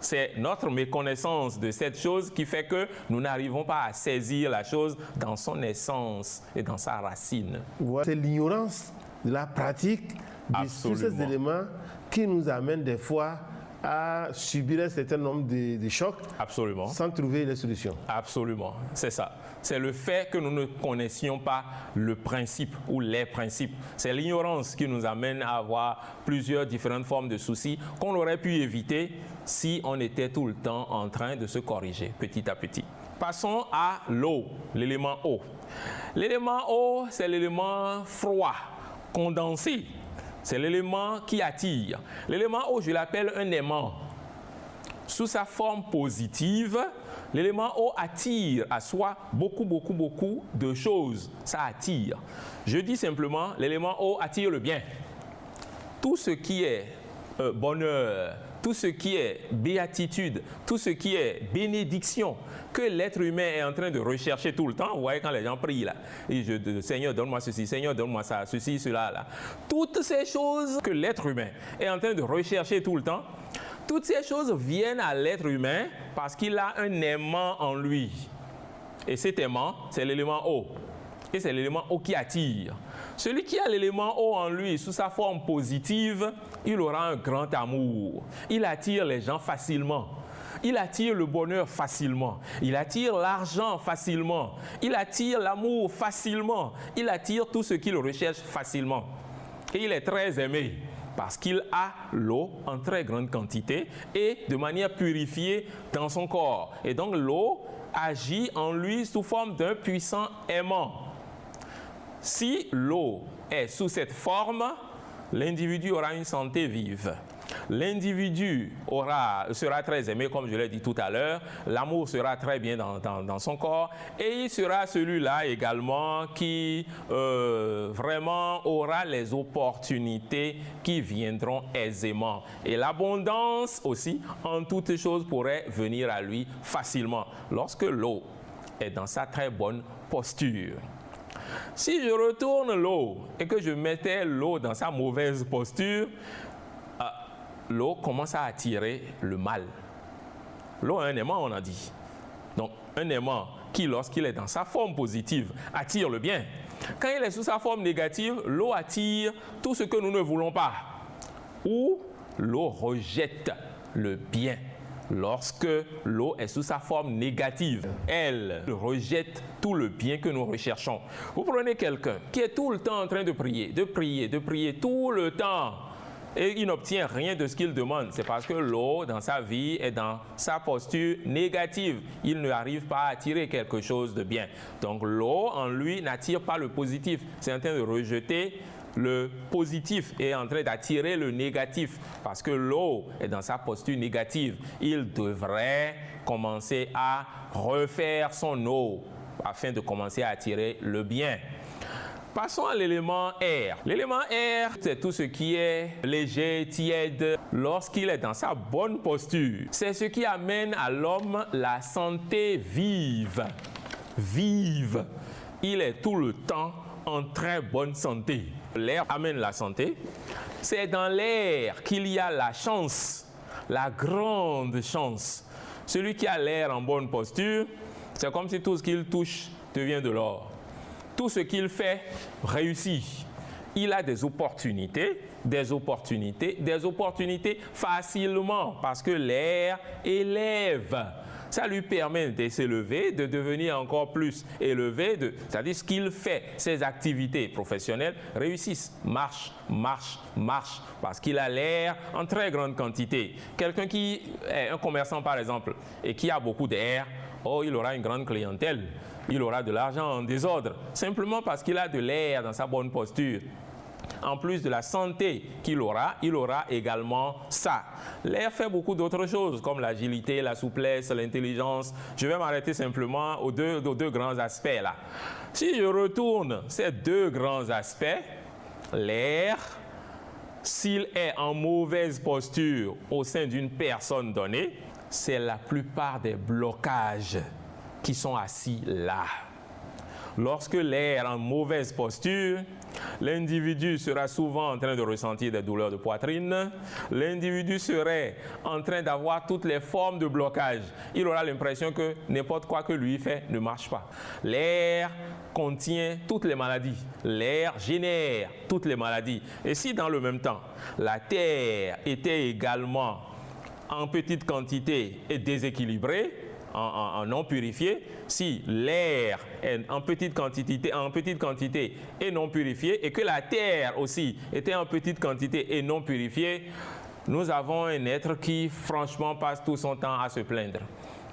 C'est notre méconnaissance de cette chose qui fait que nous n'arrivons pas à saisir la chose dans son essence et dans sa racine. C'est l'ignorance de la pratique de tous ces éléments qui nous amène des fois à subir un certain nombre de chocs. Absolument. Sans trouver les solutions. Absolument, c'est ça. C'est le fait que nous ne connaissions pas le principe ou les principes. C'est l'ignorance qui nous amène à avoir plusieurs différentes formes de soucis qu'on aurait pu éviter si on était tout le temps en train de se corriger petit à petit. Passons à l'eau, l'élément eau. L'élément eau, c'est l'élément froid, condensé. C'est l'élément qui attire. L'élément eau, je l'appelle un aimant. Sous sa forme positive, l'élément eau attire à soi beaucoup de choses. Ça attire. Je dis simplement, l'élément eau attire le bien. Tout ce qui est bonheur, tout ce qui est béatitude, tout ce qui est bénédiction, que l'être humain est en train de rechercher tout le temps. Vous voyez quand les gens prient là, et Seigneur donne-moi ceci, Seigneur donne-moi ça, ceci, cela, là. Toutes ces choses que l'être humain est en train de rechercher tout le temps, toutes ces choses viennent à l'être humain parce qu'il a un aimant en lui. Et cet aimant, c'est l'élément eau. Et c'est l'élément eau qui attire. Celui qui a l'élément eau en lui sous sa forme positive, il aura un grand amour. Il attire les gens facilement. Il attire le bonheur facilement. Il attire l'argent facilement. Il attire l'amour facilement. Il attire tout ce qu'il recherche facilement. Et il est très aimé parce qu'il a l'eau en très grande quantité et de manière purifiée dans son corps. Et donc l'eau agit en lui sous forme d'un puissant aimant. Si l'eau est sous cette forme, l'individu aura une santé vive. L'individu sera très aimé, comme je l'ai dit tout à l'heure. L'amour sera très bien dans son corps. Et il sera celui-là également qui vraiment aura les opportunités qui viendront aisément. Et l'abondance aussi, en toutes choses, pourrait venir à lui facilement lorsque l'eau est dans sa très bonne posture. Si je retourne l'eau et que je mettais l'eau dans sa mauvaise posture, l'eau commence à attirer le mal. L'eau a un aimant, on a dit. Donc, un aimant qui, lorsqu'il est dans sa forme positive, attire le bien. Quand il est sous sa forme négative, l'eau attire tout ce que nous ne voulons pas. Ou l'eau rejette le bien. Lorsque l'eau est sous sa forme négative, elle rejette tout le bien que nous recherchons. Vous prenez quelqu'un qui est tout le temps en train de prier tout le temps, et il n'obtient rien de ce qu'il demande. C'est parce que l'eau dans sa vie est dans sa posture négative. Il n'arrive pas à attirer quelque chose de bien. Donc l'eau en lui n'attire pas le positif. C'est en train de rejeter le positif et en train d'attirer le négatif parce que l'eau est dans sa posture négative. Il devrait commencer à refaire son eau afin de commencer à attirer le bien. Passons à l'élément air. L'élément air, c'est tout ce qui est léger, tiède, lorsqu'il est dans sa bonne posture. C'est ce qui amène à l'homme la santé vive. Vive. Il est tout le temps en très bonne santé. L'air amène la santé. C'est dans l'air qu'il y a la chance, la grande chance. Celui qui a l'air en bonne posture, c'est comme si tout ce qu'il touche devient de l'or. Tout ce qu'il fait réussit. Il a des opportunités facilement parce que l'air élève. Ça lui permet de s'élever, de devenir encore plus élevé, c'est-à-dire ce qu'il fait, ses activités professionnelles réussissent, marche, parce qu'il a l'air en très grande quantité. Quelqu'un qui est un commerçant par exemple et qui a beaucoup d'air, il aura une grande clientèle, il aura de l'argent en désordre, simplement parce qu'il a de l'air dans sa bonne posture. En plus de la santé qu'il aura, il aura également ça. L'air fait beaucoup d'autres choses comme l'agilité, la souplesse, l'intelligence. Je vais m'arrêter simplement aux deux grands aspects là. Si je retourne ces deux grands aspects, l'air, s'il est en mauvaise posture au sein d'une personne donnée, c'est la plupart des blocages qui sont assis là. Lorsque l'air est en mauvaise posture, l'individu sera souvent en train de ressentir des douleurs de poitrine. L'individu serait en train d'avoir toutes les formes de blocage. Il aura l'impression que n'importe quoi que lui fait ne marche pas. L'air contient toutes les maladies. L'air génère toutes les maladies. Et si dans le même temps, la terre était également en petite quantité et déséquilibrée, en non purifié, si l'air est en petite quantité et non purifié, et que la terre aussi était en petite quantité et non purifiée, nous avons un être qui franchement passe tout son temps à se plaindre,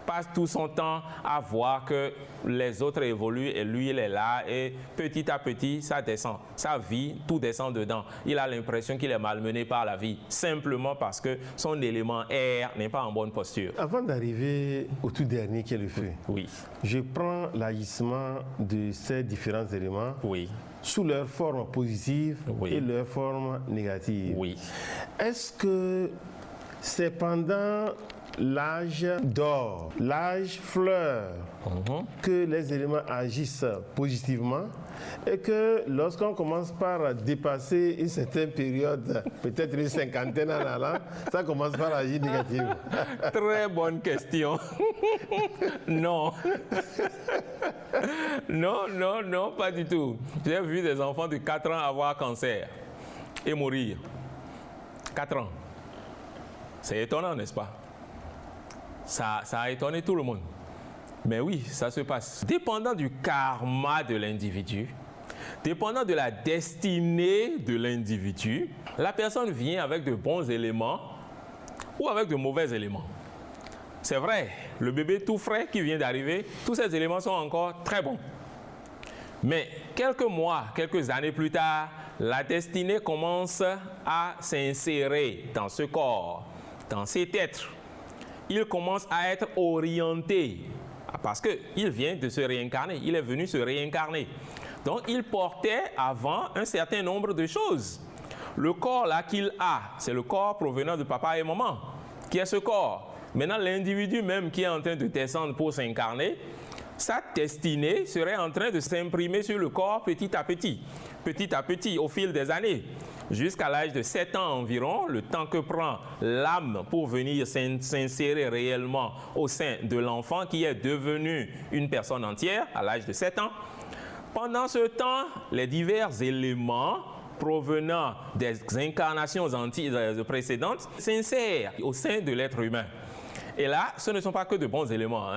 passe tout son temps à voir que les autres évoluent et lui il est là et petit à petit ça descend, sa vie tout descend dedans. Il a l'impression qu'il est malmené par la vie simplement parce que son élément air n'est pas en bonne posture. Avant d'arriver au tout dernier qui est le feu, oui, je prends l'agissement de ces différents éléments, oui, sous leur forme positive, oui, et leur forme négative. Oui. Est-ce que c'est pendant l'âge d'or, l'âge fleur, que les éléments agissent positivement, et que lorsqu'on commence par dépasser une certaine période, peut-être une cinquantaine en allant, ça commence par agir négativement? Très bonne question. Non. Non, pas du tout. J'ai vu des enfants de 4 ans avoir cancer et mourir. 4 ans. C'est étonnant, n'est-ce pas? Ça a étonné tout le monde. Mais oui, ça se passe. Dépendant du karma de l'individu, dépendant de la destinée de l'individu, la personne vient avec de bons éléments ou avec de mauvais éléments. C'est vrai, le bébé tout frais qui vient d'arriver, tous ces éléments sont encore très bons. Mais quelques mois, quelques années plus tard, la destinée commence à s'insérer dans ce corps, dans cet être. Il commence à être orienté parce qu'il vient de se réincarner, il est venu se réincarner. Donc il portait avant un certain nombre de choses. Le corps là qu'il a, c'est le corps provenant de papa et maman, qui est ce corps. Maintenant l'individu même qui est en train de descendre pour s'incarner, sa destinée serait en train de s'imprimer sur le corps petit à petit, au fil des années. Jusqu'à l'âge de 7 ans environ, le temps que prend l'âme pour venir s'insérer réellement au sein de l'enfant qui est devenu une personne entière à l'âge de 7 ans. Pendant ce temps, les divers éléments provenant des incarnations précédentes s'insèrent au sein de l'être humain. Et là, ce ne sont pas que de bons éléments,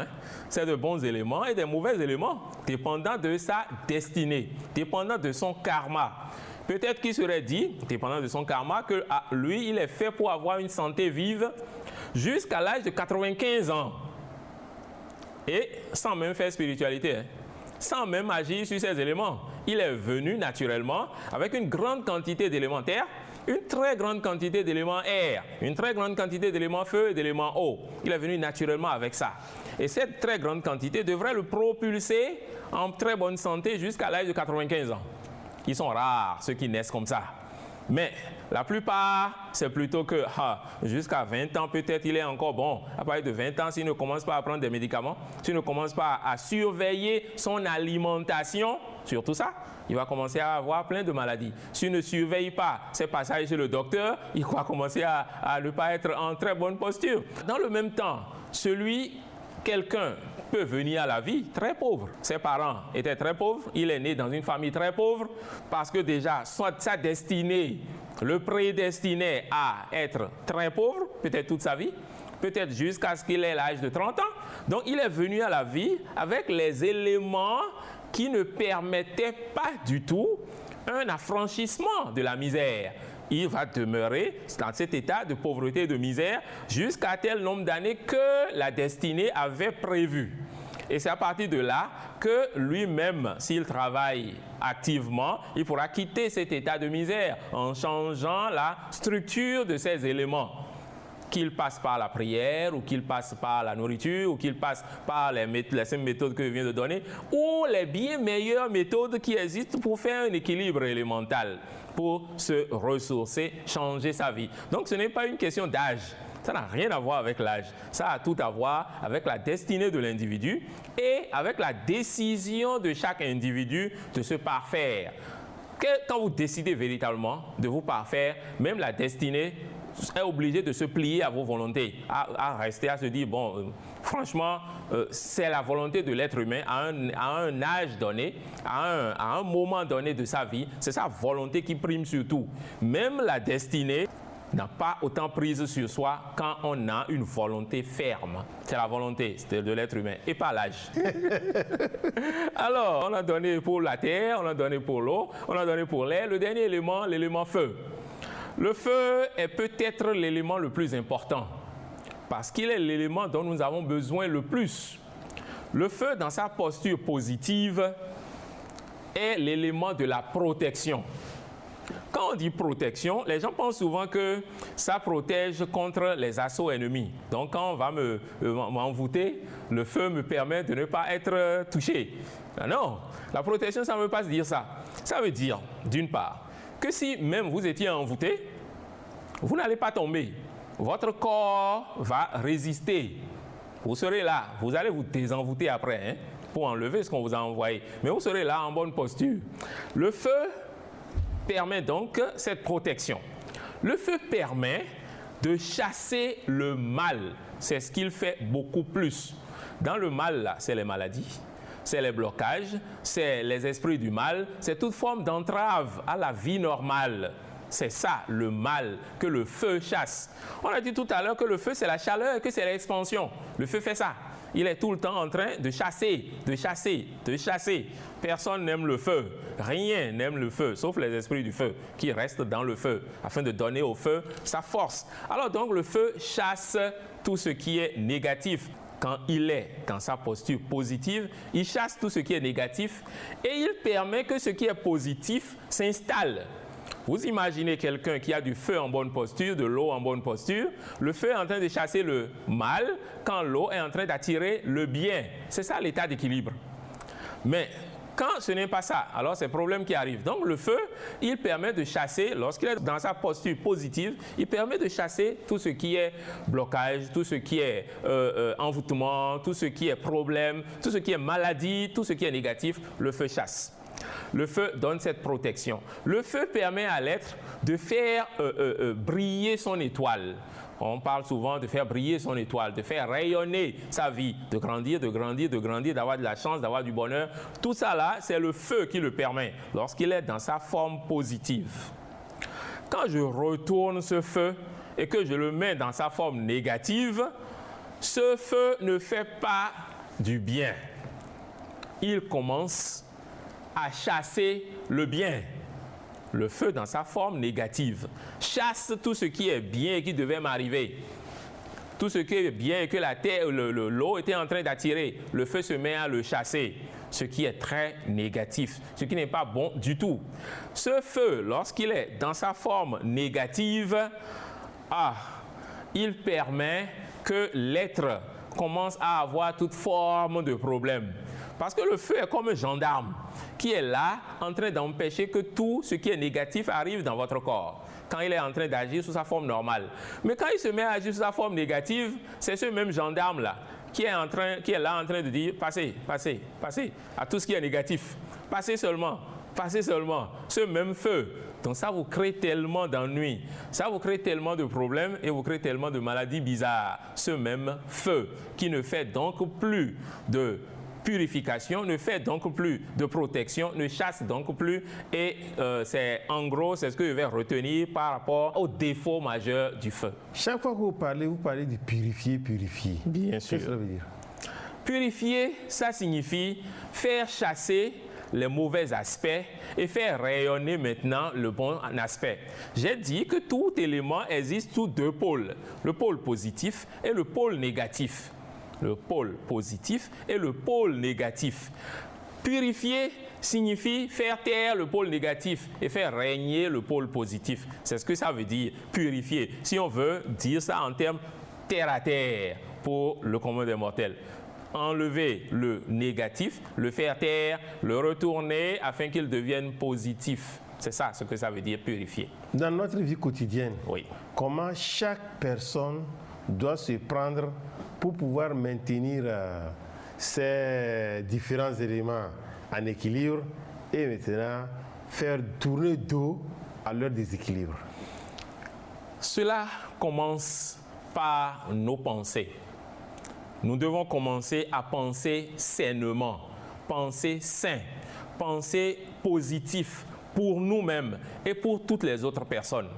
c'est de bons éléments et des mauvais éléments, dépendant de sa destinée, dépendant de son karma. Peut-être qu'il serait dit, dépendant de son karma, que lui, il est fait pour avoir une santé vive jusqu'à l'âge de 95 ans. Et sans même faire spiritualité, sans même agir sur ces éléments. Il est venu naturellement avec une grande quantité d'éléments terre, une très grande quantité d'éléments air, une très grande quantité d'éléments feu et d'éléments eau. Il est venu naturellement avec ça. Et cette très grande quantité devrait le propulser en très bonne santé jusqu'à l'âge de 95 ans. Ils sont rares, ceux qui naissent comme ça. Mais la plupart, c'est plutôt que jusqu'à 20 ans, peut-être il est encore bon. À partir de 20 ans, s'il ne commence pas à prendre des médicaments, s'il ne commence pas à surveiller son alimentation, surtout ça, il va commencer à avoir plein de maladies. S'il ne surveille pas ses passages chez le docteur, il va commencer à ne pas être en très bonne posture. Dans le même temps, celui quelqu'un peut venir à la vie très pauvre. Ses parents étaient très pauvres, il est né dans une famille très pauvre parce que déjà sa destinée le prédestinait à être très pauvre, peut-être toute sa vie, peut-être jusqu'à ce qu'il ait l'âge de 30 ans. Donc il est venu à la vie avec les éléments qui ne permettaient pas du tout un affranchissement de la misère. Il va demeurer dans cet état de pauvreté et de misère jusqu'à tel nombre d'années que la destinée avait prévu. Et c'est à partir de là que lui-même, s'il travaille activement, il pourra quitter cet état de misère en changeant la structure de ces éléments. Qu'il passe par la prière, ou qu'il passe par la nourriture, ou qu'il passe par les méthodes que je viens de donner, ou les bien meilleures méthodes qui existent pour faire un équilibre élémental, pour se ressourcer, changer sa vie. Donc ce n'est pas une question d'âge. Ça n'a rien à voir avec l'âge. Ça a tout à voir avec la destinée de l'individu et avec la décision de chaque individu de se parfaire. Quand vous décidez véritablement de vous parfaire, même la destinée est obligée de se plier à vos volontés, à rester, à se dire, bon, franchement, c'est la volonté de l'être humain à un âge donné, à un moment donné de sa vie, c'est sa volonté qui prime sur tout. Même la destinée n'a pas autant prise sur soi quand on a une volonté ferme. C'est la volonté de l'être humain et pas l'âge. Alors, on a donné pour la terre, on a donné pour l'eau, on a donné pour l'air. Le dernier élément, l'élément feu. Le feu est peut-être l'élément le plus important parce qu'il est l'élément dont nous avons besoin le plus. Le feu, dans sa posture positive, est l'élément de la protection. Quand on dit protection, les gens pensent souvent que ça protège contre les assauts ennemis. Donc quand on va m'envoûter, le feu me permet de ne pas être touché. Non, la protection, ça ne veut pas dire ça. Ça veut dire, d'une part, que si même vous étiez envoûté, vous n'allez pas tomber. Votre corps va résister. Vous serez là. Vous allez vous désenvoûter après, hein, pour enlever ce qu'on vous a envoyé. Mais vous serez là en bonne posture. Le feu permet donc cette protection. Le feu permet de chasser le mal. C'est ce qu'il fait beaucoup plus. Dans le mal, là, c'est les maladies, c'est les blocages, c'est les esprits du mal, c'est toute forme d'entrave à la vie normale. C'est ça le mal que le feu chasse. On a dit tout à l'heure que le feu c'est la chaleur et que c'est l'expansion. Le feu fait ça. Il est tout le temps en train de chasser, de chasser, de chasser. Personne n'aime le feu. Rien n'aime le feu, sauf les esprits du feu qui restent dans le feu afin de donner au feu sa force. Alors donc le feu chasse tout ce qui est négatif. Quand il est dans sa posture positive, il chasse tout ce qui est négatif et il permet que ce qui est positif s'installe. Vous imaginez quelqu'un qui a du feu en bonne posture, de l'eau en bonne posture. Le feu est en train de chasser le mal quand l'eau est en train d'attirer le bien. C'est ça l'état d'équilibre. Mais quand ce n'est pas ça, alors c'est le problème qui arrive. Donc le feu, il permet de chasser, lorsqu'il est dans sa posture positive, il permet de chasser tout ce qui est blocage, tout ce qui est envoûtement, tout ce qui est problème, tout ce qui est maladie, tout ce qui est négatif, le feu chasse. Le feu donne cette protection. Le feu permet à l'être de faire briller son étoile. On parle souvent de faire briller son étoile, de faire rayonner sa vie, de grandir, de grandir, de grandir, d'avoir de la chance, d'avoir du bonheur. Tout ça là, c'est le feu qui le permet lorsqu'il est dans sa forme positive. Quand je retourne ce feu et que je le mets dans sa forme négative, ce feu ne fait pas du bien. Il commence à chasser le bien. Le feu dans sa forme négative chasse tout ce qui est bien et qui devait m'arriver. Tout ce qui est bien et que la terre, l'eau était en train d'attirer, le feu se met à le chasser. Ce qui est très négatif, ce qui n'est pas bon du tout. Ce feu, lorsqu'il est dans sa forme négative, il permet que l'être commence à avoir toute forme de problème. Parce que le feu est comme un gendarme qui est là en train d'empêcher que tout ce qui est négatif arrive dans votre corps quand il est en train d'agir sous sa forme normale. Mais quand il se met à agir sous sa forme négative, c'est ce même gendarme-là qui est là en train de dire « passez, passez, passez » à tout ce qui est négatif. Passez seulement, passez seulement. Ce même feu Donc ça vous crée tellement d'ennuis, ça vous crée tellement de problèmes et vous crée tellement de maladies bizarres. Ce même feu qui ne fait donc plus de purification, ne fait donc plus de protection, ne chasse donc plus et c'est en gros c'est ce que je vais retenir par rapport aux défauts majeurs du feu. Chaque fois que vous parlez de purifier. Bien sûr. Qu'est-ce que ça veut dire? Purifier, ça signifie faire chasser les mauvais aspects et faire rayonner maintenant le bon aspect. J'ai dit que tout élément existe sous deux pôles, le pôle positif et le pôle négatif. Le pôle positif et le pôle négatif. Purifier signifie faire taire le pôle négatif et faire régner le pôle positif. C'est ce que ça veut dire, purifier. Si on veut dire ça en termes terre à terre pour le commun des mortels. Enlever le négatif, le faire taire, le retourner afin qu'il devienne positif. C'est ça ce que ça veut dire purifier. Dans notre vie quotidienne, oui. Comment chaque personne doit se prendre pour pouvoir maintenir ces différents éléments en équilibre et maintenant faire tourner dos à leur déséquilibre? Cela commence par nos pensées. Nous devons commencer à penser sainement, penser sain, penser positif pour nous-mêmes et pour toutes les autres personnes.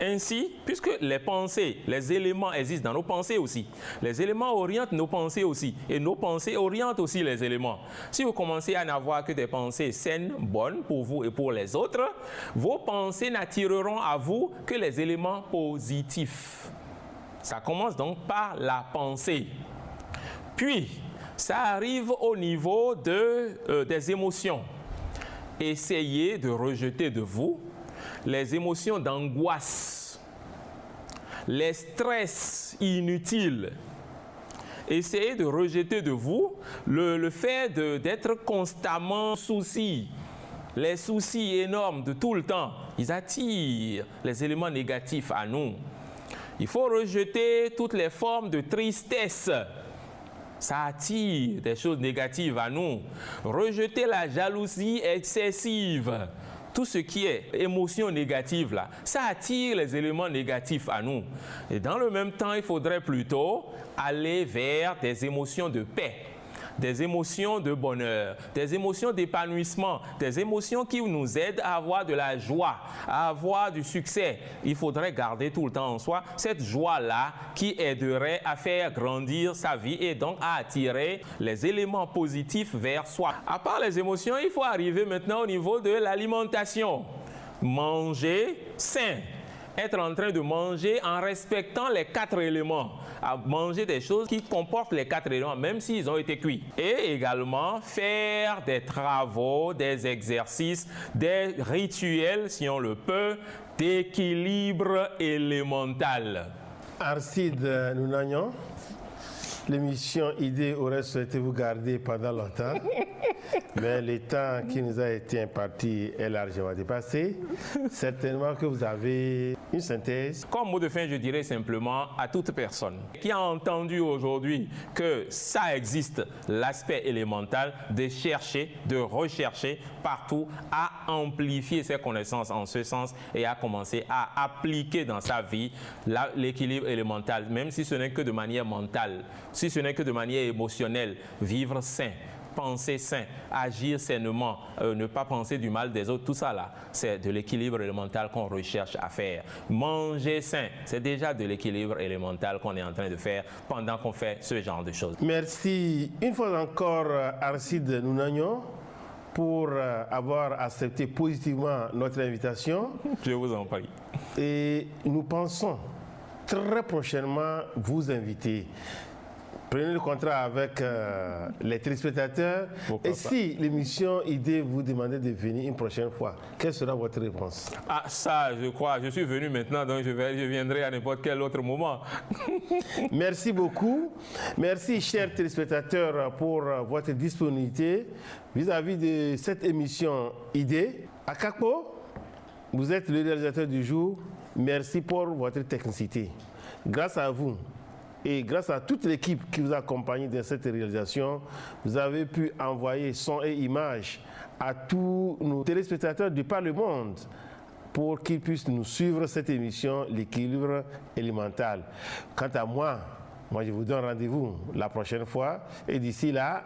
Ainsi, puisque les pensées, les éléments existent dans nos pensées aussi, les éléments orientent nos pensées aussi et nos pensées orientent aussi les éléments. Si vous commencez à n'avoir que des pensées saines, bonnes pour vous et pour les autres, vos pensées n'attireront à vous que les éléments positifs. Ça commence donc par la pensée. Puis, ça arrive au niveau des émotions. Essayez de rejeter de vous les émotions d'angoisse, les stress inutiles. Essayez de rejeter de vous le fait d'être constamment souci. Les soucis énormes de tout le temps, ils attirent les éléments négatifs à nous. Il faut rejeter toutes les formes de tristesse. Ça attire des choses négatives à nous. Rejeter la jalousie excessive. Tout ce qui est émotion négative, là, ça attire les éléments négatifs à nous. Et dans le même temps, il faudrait plutôt aller vers des émotions de paix, des émotions de bonheur, des émotions d'épanouissement, des émotions qui nous aident à avoir de la joie, à avoir du succès. Il faudrait garder tout le temps en soi cette joie-là qui aiderait à faire grandir sa vie et donc à attirer les éléments positifs vers soi. À part les émotions, il faut arriver maintenant au niveau de l'alimentation. Manger sain. Être en train de manger en respectant les 4 éléments, à manger des choses qui comportent les 4 éléments, même s'ils ont été cuits. Et également faire des travaux, des exercices, des rituels, si on le peut, d'équilibre élémental. Arcide Nounagnon, l'émission Idée aurait souhaité vous garder pendant longtemps, mais le temps qui nous a été imparti est largement dépassé. Certainement que vous avez une synthèse. Comme mot de fin, je dirais simplement à toute personne qui a entendu aujourd'hui que ça existe, l'aspect élémental, de chercher, de rechercher partout à amplifier ses connaissances en ce sens et à commencer à appliquer dans sa vie l'équilibre élémental, même si ce n'est que de manière mentale, si ce n'est que de manière émotionnelle, vivre sain. Penser sain, agir sainement, ne pas penser du mal des autres, tout ça là, c'est de l'équilibre élémental qu'on recherche à faire. Manger sain, c'est déjà de l'équilibre élémental qu'on est en train de faire pendant qu'on fait ce genre de choses. Merci une fois encore Arcide Nounagnon pour avoir accepté positivement notre invitation. Je vous en prie. Et nous pensons très prochainement vous inviter. Prenez le contrat avec les téléspectateurs. Et si l'émission Idée vous demandait de venir une prochaine fois, quelle sera votre réponse? Ah, ça, je crois. Je suis venu maintenant, donc je viendrai à n'importe quel autre moment. Merci beaucoup. Merci, chers téléspectateurs, pour votre disponibilité vis-à-vis de cette émission Idée. Akakpo, vous êtes le réalisateur du jour. Merci pour votre technicité. Grâce à vous, et grâce à toute l'équipe qui vous a accompagné dans cette réalisation, vous avez pu envoyer son et images à tous nos téléspectateurs de par le monde pour qu'ils puissent nous suivre cette émission, l'équilibre élémental. Quant à moi, je vous donne rendez-vous la prochaine fois et d'ici là...